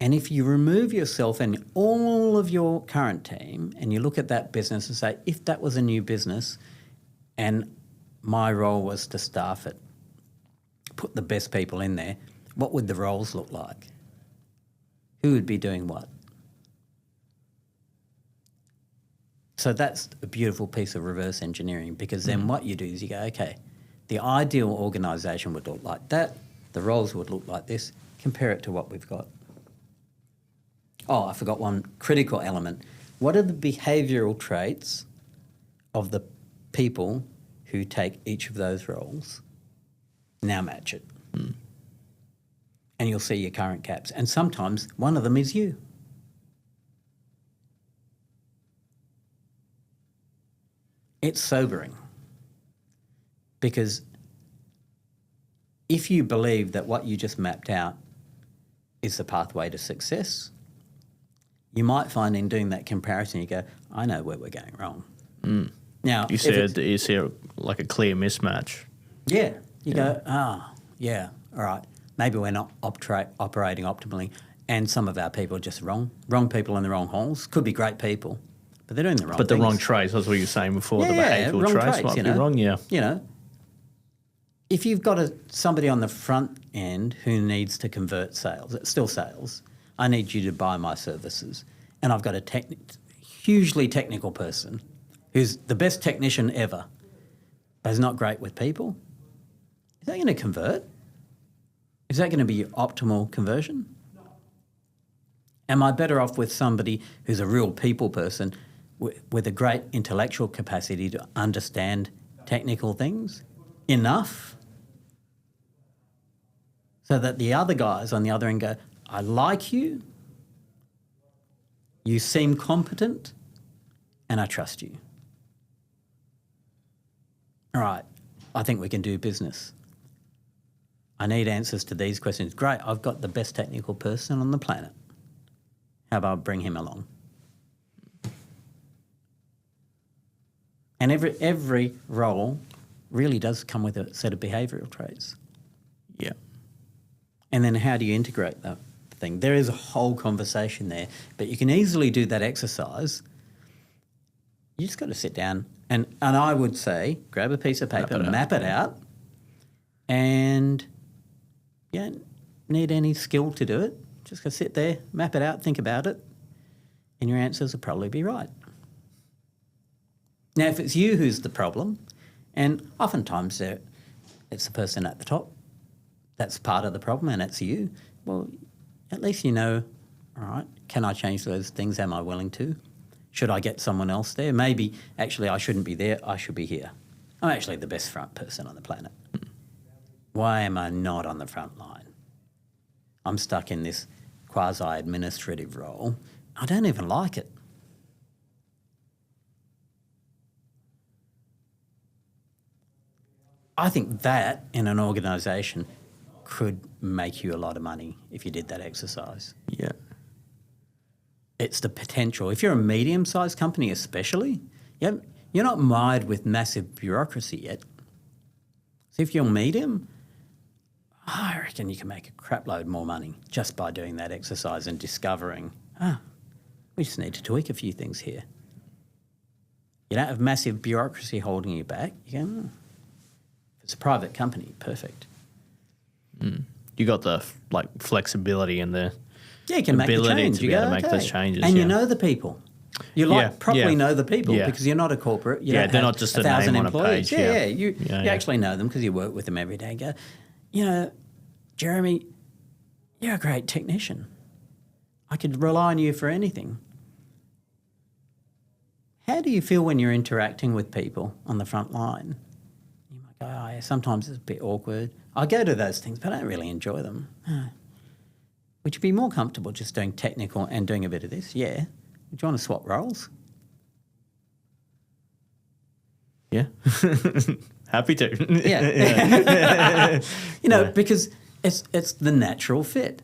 Speaker 1: And if you remove yourself and all of your current team, and you look at that business and say, if that was a new business and my role was to staff it, put the best people in there, what would the roles look like? Who would be doing what? So that's a beautiful piece of reverse engineering, because then what you do is you go, okay, the ideal organisation would look like that, the roles would look like this, compare it to what we've got. Oh, I forgot one critical element. What are the behavioural traits of the people who take each of those roles? Now match it. And you'll see your current gaps. And sometimes one of them is you. It's sobering, because if you believe that what you just mapped out is the pathway to success, you might find in doing that comparison, you go, I know where we're going wrong. Now,
Speaker 2: You see like a clear mismatch.
Speaker 1: yeah, you go, yeah, all right, maybe we're not operating optimally, and some of our people are just wrong people in the wrong holes. Could be great people, but they're doing the wrong
Speaker 2: But
Speaker 1: things.
Speaker 2: the wrong traits, that's what you were saying before, the
Speaker 1: Yeah,
Speaker 2: behavioural
Speaker 1: wrong
Speaker 2: traits
Speaker 1: traits,
Speaker 2: might be wrong, yeah.
Speaker 1: You know, if you've got somebody on the front end who needs to convert sales, it's still sales. I need you to buy my services. And I've got a hugely technical person who's the best technician ever, but is not great with people. Is that going to convert? Is that going to be your optimal conversion? Am I better off with somebody who's a real people person with a great intellectual capacity to understand technical things enough so that the other guys on the other end go, I like you, you seem competent, and I trust you. All right, I think we can do business. I need answers to these questions. Great, I've got the best technical person on the planet. How about I bring him along? And every role really does come with a set of behavioural traits.
Speaker 2: Yeah.
Speaker 1: And then how do you integrate that thing? There is a whole conversation there, but you can easily do that exercise. You just got to sit down and I would say, grab a piece of paper, map it out, and you don't need any skill to do it. Just go sit there, map it out, think about it, and your answers will probably be right. Now, if it's you who's the problem, and oftentimes it's the person at the top, that's part of the problem, and it's you, well, at least you know, all right, can I change those things? Am I willing to? Should I get someone else there? Maybe, actually, I shouldn't be there. I should be here. I'm actually the best front person on the planet. Why am I not on the front line? I'm stuck in this quasi-administrative role. I don't even like it. I think that in an organisation could make you a lot of money if you did that exercise.
Speaker 2: Yeah.
Speaker 1: It's the potential. If you're a medium-sized company especially, you're not mired with massive bureaucracy yet. So if you're medium, I reckon you can make a crapload more money just by doing that exercise and discovering, we just need to tweak a few things here. You don't have massive bureaucracy holding you back. You go, if it's a private company, perfect.
Speaker 2: You got the flexibility and the
Speaker 1: you can make the
Speaker 2: ability
Speaker 1: change.
Speaker 2: to be able to make those changes.
Speaker 1: And you know the people. You properly know the people
Speaker 2: Yeah.
Speaker 1: because you're not a corporate. You don't
Speaker 2: they're
Speaker 1: have
Speaker 2: not just a
Speaker 1: 1,000
Speaker 2: name on a
Speaker 1: employees.
Speaker 2: page.
Speaker 1: Yeah. You actually know them because you work with them every day. And go, Jeremy, you're a great technician. I could rely on you for anything. How do you feel when you're interacting with people on the front line? You might go, sometimes it's a bit awkward. I go to those things, but I don't really enjoy them. Would you be more comfortable just doing technical and doing a bit of this? Yeah. Would you want to swap roles?
Speaker 2: Yeah. Happy to.
Speaker 1: Yeah. Because it's the natural fit.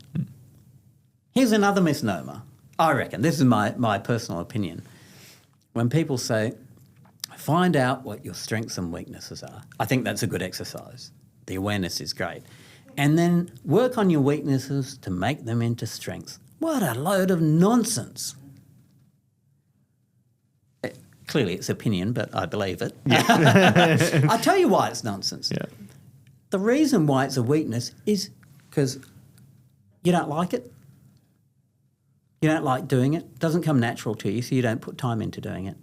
Speaker 1: Here's another misnomer. I reckon, this is my personal opinion. When people say, find out what your strengths and weaknesses are, I think that's a good exercise. The awareness is great. And then work on your weaknesses to make them into strengths. What a load of nonsense. Clearly it's opinion, but I believe it. Yeah. I'll tell you why it's nonsense.
Speaker 2: Yeah.
Speaker 1: The reason why it's a weakness is because you don't like it. You don't like doing it. It doesn't come natural to you, so you don't put time into doing it.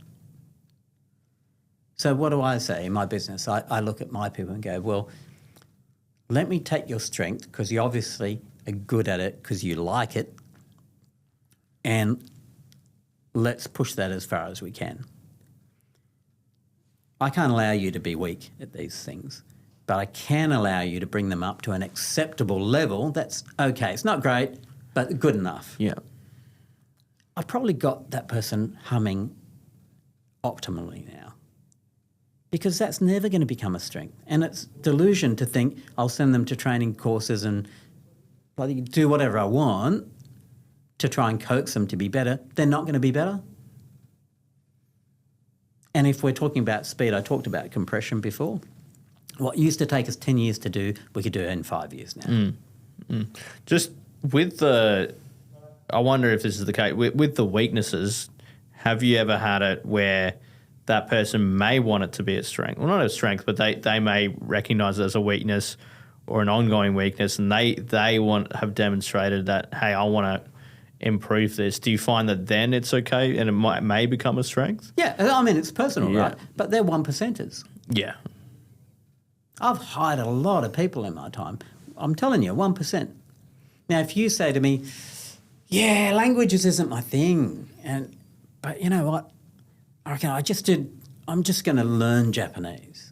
Speaker 1: So what do I say in my business? I look at my people and go, well, let me take your strength because you obviously are good at it because you like it, and let's push that as far as we can. I can't allow you to be weak at these things, but I can allow you to bring them up to an acceptable level. That's okay. It's not great, but good enough.
Speaker 2: Yeah.
Speaker 1: I've probably got that person humming optimally now because that's never going to become a strength. And it's delusion to think I'll send them to training courses and bloody do whatever I want to try and coax them to be better. They're not going to be better. And if we're talking about speed, I talked about compression before. What used to take us 10 years to do, we could do it in 5 years now.
Speaker 2: Just with I wonder if this is the case, with the weaknesses, have you ever had it where that person may want it to be a strength? Well, not a strength, but they may recognise it as a weakness or an ongoing weakness, and they have demonstrated that, hey, I want to improve this. Do you find that then it's okay and it may become a strength?
Speaker 1: Yeah, I mean, it's personal, right? But they're 1%ers.
Speaker 2: Yeah.
Speaker 1: I've hired a lot of people in my time. I'm telling you, 1%. Now, if you say to me, yeah, languages isn't my thing, but you know what? I reckon I'm just going to learn Japanese.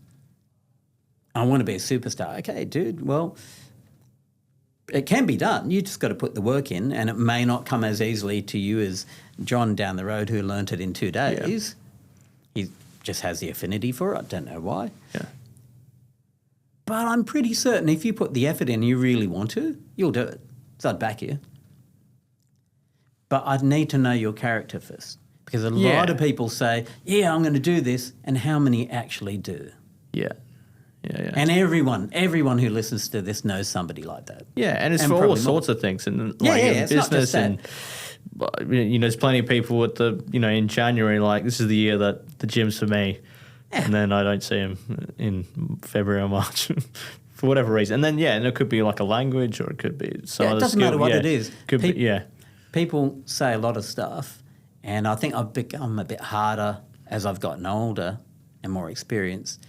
Speaker 1: I want to be a superstar. Okay, dude, well, it can be done. You just got to put the work in, and it may not come as easily to you as John down the road who learnt it in 2 days. Yeah. He just has the affinity for it. I don't know why.
Speaker 2: Yeah.
Speaker 1: But I'm pretty certain if you put the effort in and you really want to, you'll do it. So I'd back you. But I'd need to know your character first. Because a lot of people say, yeah, I'm going to do this, and how many actually do?
Speaker 2: Yeah. Yeah.
Speaker 1: And everyone who listens to this knows somebody like that.
Speaker 2: Yeah, and it's for all sorts of things. And in business and there's plenty of people at in January, like, this is the year that the gym's for me. Yeah. And then I don't see them in February or March for whatever reason. And then, and it could be like a language or it could be some other
Speaker 1: it doesn't
Speaker 2: skill.
Speaker 1: matter what it is.
Speaker 2: People
Speaker 1: say a lot of stuff, and I think I've become a bit harder as I've gotten older and more experienced.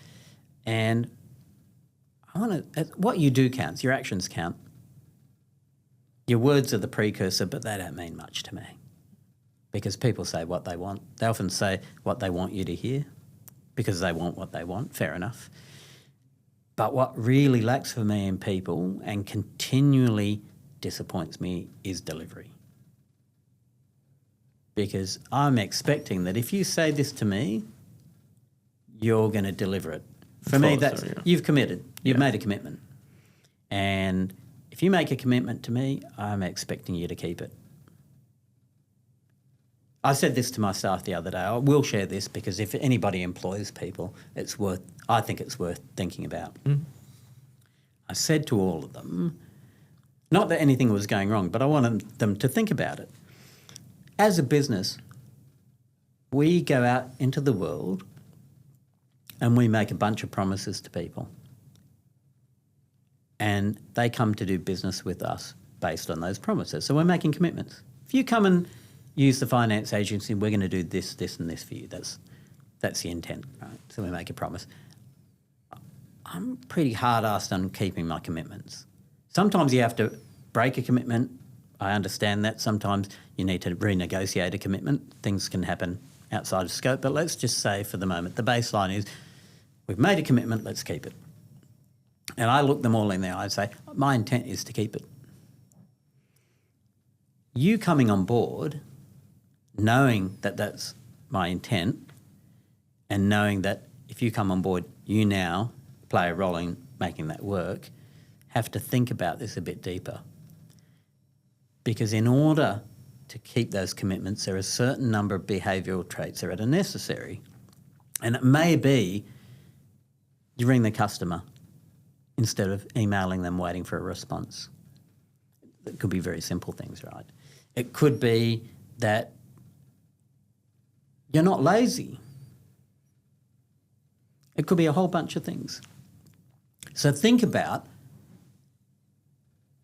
Speaker 1: And what you do counts. Your actions count. Your words are the precursor, but they don't mean much to me because people say what they want. They often say what they want you to hear because they want what they want. Fair enough. But what really lacks for me in people and continually disappoints me is delivery. Because I'm expecting that if you say this to me, you're going to deliver it. For me, that's you've committed. You've made a commitment. And if you make a commitment to me, I'm expecting you to keep it. I said this to my staff the other day. I will share this because if anybody employs people, I think it's worth thinking about. I said to all of them, not that anything was going wrong, but I wanted them to think about it. As a business, we go out into the world and we make a bunch of promises to people. And they come to do business with us based on those promises. So we're making commitments. If you come and use the finance agency, we're going to do this, this and this for you. That's the intent, right? So we make a promise. I'm pretty hard-assed on keeping my commitments. Sometimes you have to break a commitment. I understand that. Sometimes you need to renegotiate a commitment. Things can happen outside of scope. But let's just say for the moment, the baseline is we've made a commitment, let's keep it. And I look them all in the eye and say, my intent is to keep it. You coming on board, knowing that that's my intent, and knowing that if you come on board, you now play a role in making that work, have to think about this a bit deeper. Because in order to keep those commitments, there are a certain number of behavioural traits that are necessary. And it may be you ring the customer instead of emailing them waiting for a response. It could be very simple things, right? It could be that you're not lazy. It could be a whole bunch of things. So think about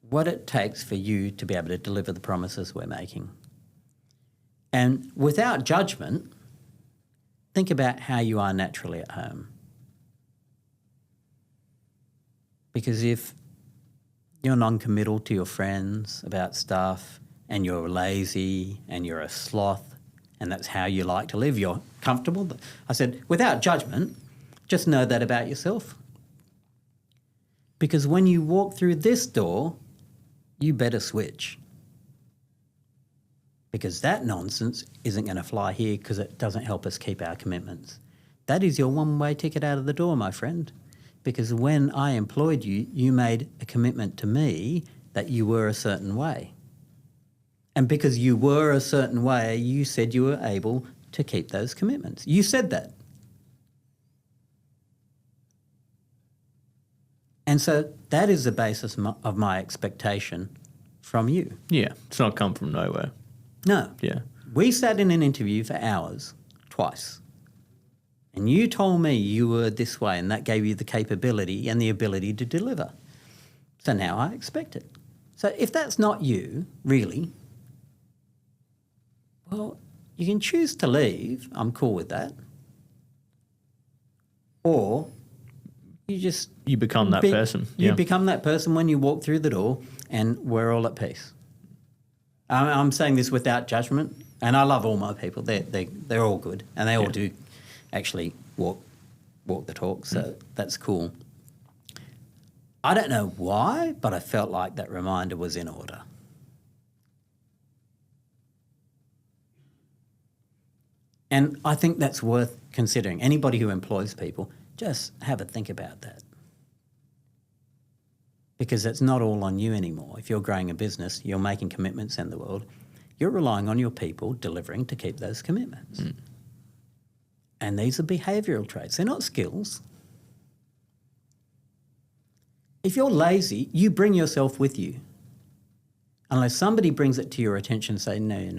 Speaker 1: what it takes for you to be able to deliver the promises we're making. And without judgment, think about how you are naturally at home. Because if you're non-committal to your friends about stuff and you're lazy and you're a sloth and that's how you like to live, you're comfortable. I said, without judgment, just know that about yourself. Because when you walk through this door, you better switch. Because that nonsense isn't going to fly here because it doesn't help us keep our commitments. That is your one-way ticket out of the door, my friend. Because when I employed you, you made a commitment to me that you were a certain way. And because you were a certain way, you said you were able to keep those commitments. You said that. And so that is the basis of my expectation from you.
Speaker 2: Yeah, it's not come from nowhere.
Speaker 1: No.
Speaker 2: Yeah.
Speaker 1: We sat in an interview for hours, twice. And you told me you were this way and that gave you the capability and the ability to deliver. So now I expect it. So if that's not you, really, well, you can choose to leave. I'm cool with that. Or you
Speaker 2: become that person.
Speaker 1: You become that person when you walk through the door and we're all at peace. I'm saying this without judgment, and I love all my people. They're all good, and they all do actually walk the talk, so that's cool. I don't know why, but I felt like that reminder was in order. And I think that's worth considering. Anybody who employs people, just have a think about that. Because it's not all on you anymore. If you're growing a business, you're making commitments in the world, you're relying on your people delivering to keep those commitments. And these are behavioural traits. They're not skills. If you're lazy, you bring yourself with you. Unless somebody brings it to your attention and say, no.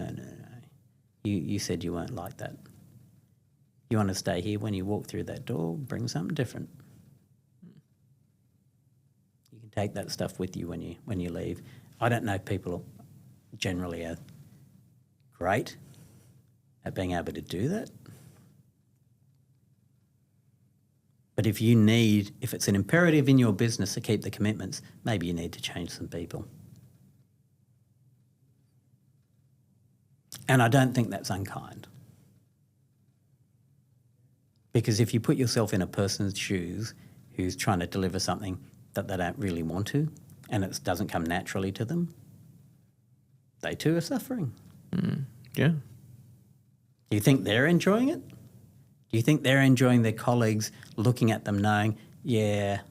Speaker 1: You said you weren't like that. You want to stay here when you walk through that door, bring something different. You can take that stuff with you when you leave. I don't know if people generally are great at being able to do that. But if it's an imperative in your business to keep the commitments, maybe you need to change some people. And I don't think that's unkind. Because if you put yourself in a person's shoes who's trying to deliver something that they don't really want to, and it doesn't come naturally to them, they too are suffering.
Speaker 2: Yeah.
Speaker 1: Do you think they're enjoying it? Do you think they're enjoying their colleagues looking at them knowing, yeah,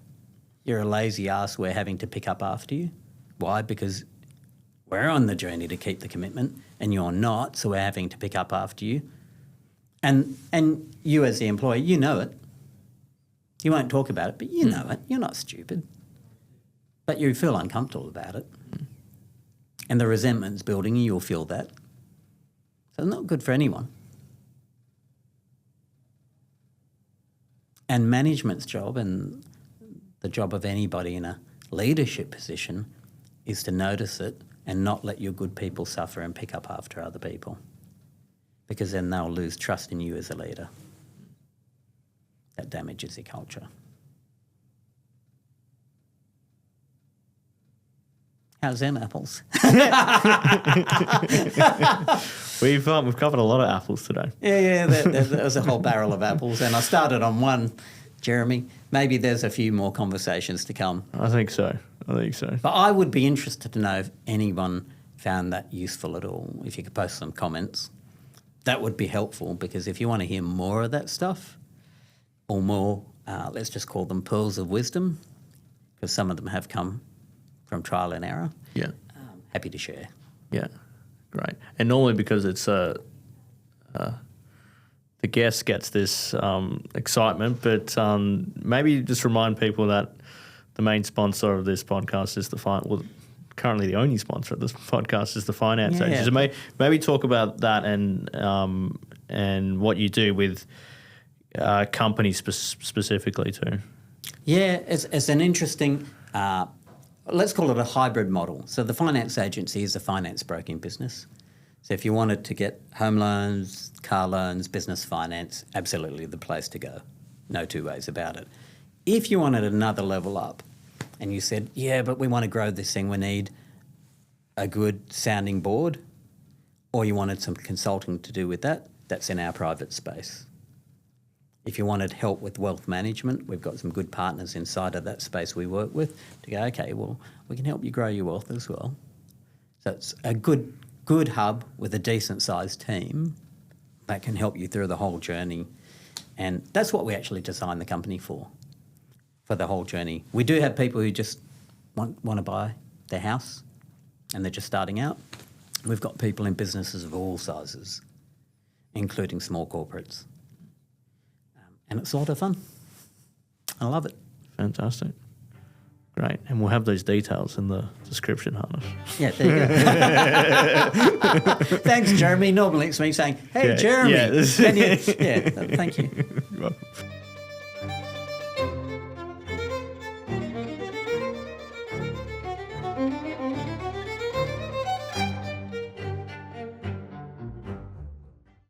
Speaker 1: you're a lazy ass, we're having to pick up after you? Why? Because we're on the journey to keep the commitment and you're not, so we're having to pick up after you. And you as the employee, you know it. You won't talk about it, but you know it. You're not stupid. But you feel uncomfortable about it. And the resentment's building and you'll feel that. So it's not good for anyone. And management's job and the job of anybody in a leadership position is to notice it and not let your good people suffer and pick up after other people, because then they'll lose trust in you as a leader. That damages your culture. How's them apples?
Speaker 2: We've covered a lot of apples today.
Speaker 1: Yeah, there was a whole barrel of apples, and I started on one, Jeremy. Maybe there's a few more conversations to come.
Speaker 2: I think so.
Speaker 1: But I would be interested to know if anyone found that useful at all. If you could post some comments, that would be helpful, because if you want to hear more of that stuff, or more, let's just call them pearls of wisdom, because some of them have come from trial and error.
Speaker 2: Yeah.
Speaker 1: Happy to share.
Speaker 2: Yeah, great. And normally, because it's the guest gets this excitement, but maybe just remind people that the main sponsor of this podcast is currently the only sponsor of this podcast is the finance agency. So maybe talk about that and what you do with companies specifically too.
Speaker 1: Yeah, it's an interesting, let's call it a hybrid model. So the finance agency is a finance broking business. So if you wanted to get home loans, car loans, business finance, absolutely the place to go. No two ways about it. If you wanted another level up and you said, yeah, but we want to grow this thing, we need a good sounding board, or you wanted some consulting to do with that, that's in our private space. If you wanted help with wealth management, we've got some good partners inside of that space we work with to go, okay, well, we can help you grow your wealth as well. So it's a good hub with a decent-sized team that can help you through the whole journey. And that's what we actually designed the company for the whole journey. We do have people who just want to buy their house and they're just starting out. We've got people in businesses of all sizes, including small corporates. And it's a lot of fun. I love it.
Speaker 2: Fantastic. Great. And we'll have those details in the description, Hanif.
Speaker 1: Yeah, there you go. Thanks, Jeremy. Normally it's me saying, hey, Jeremy.
Speaker 2: Yeah,
Speaker 1: Thank you.
Speaker 2: You're welcome.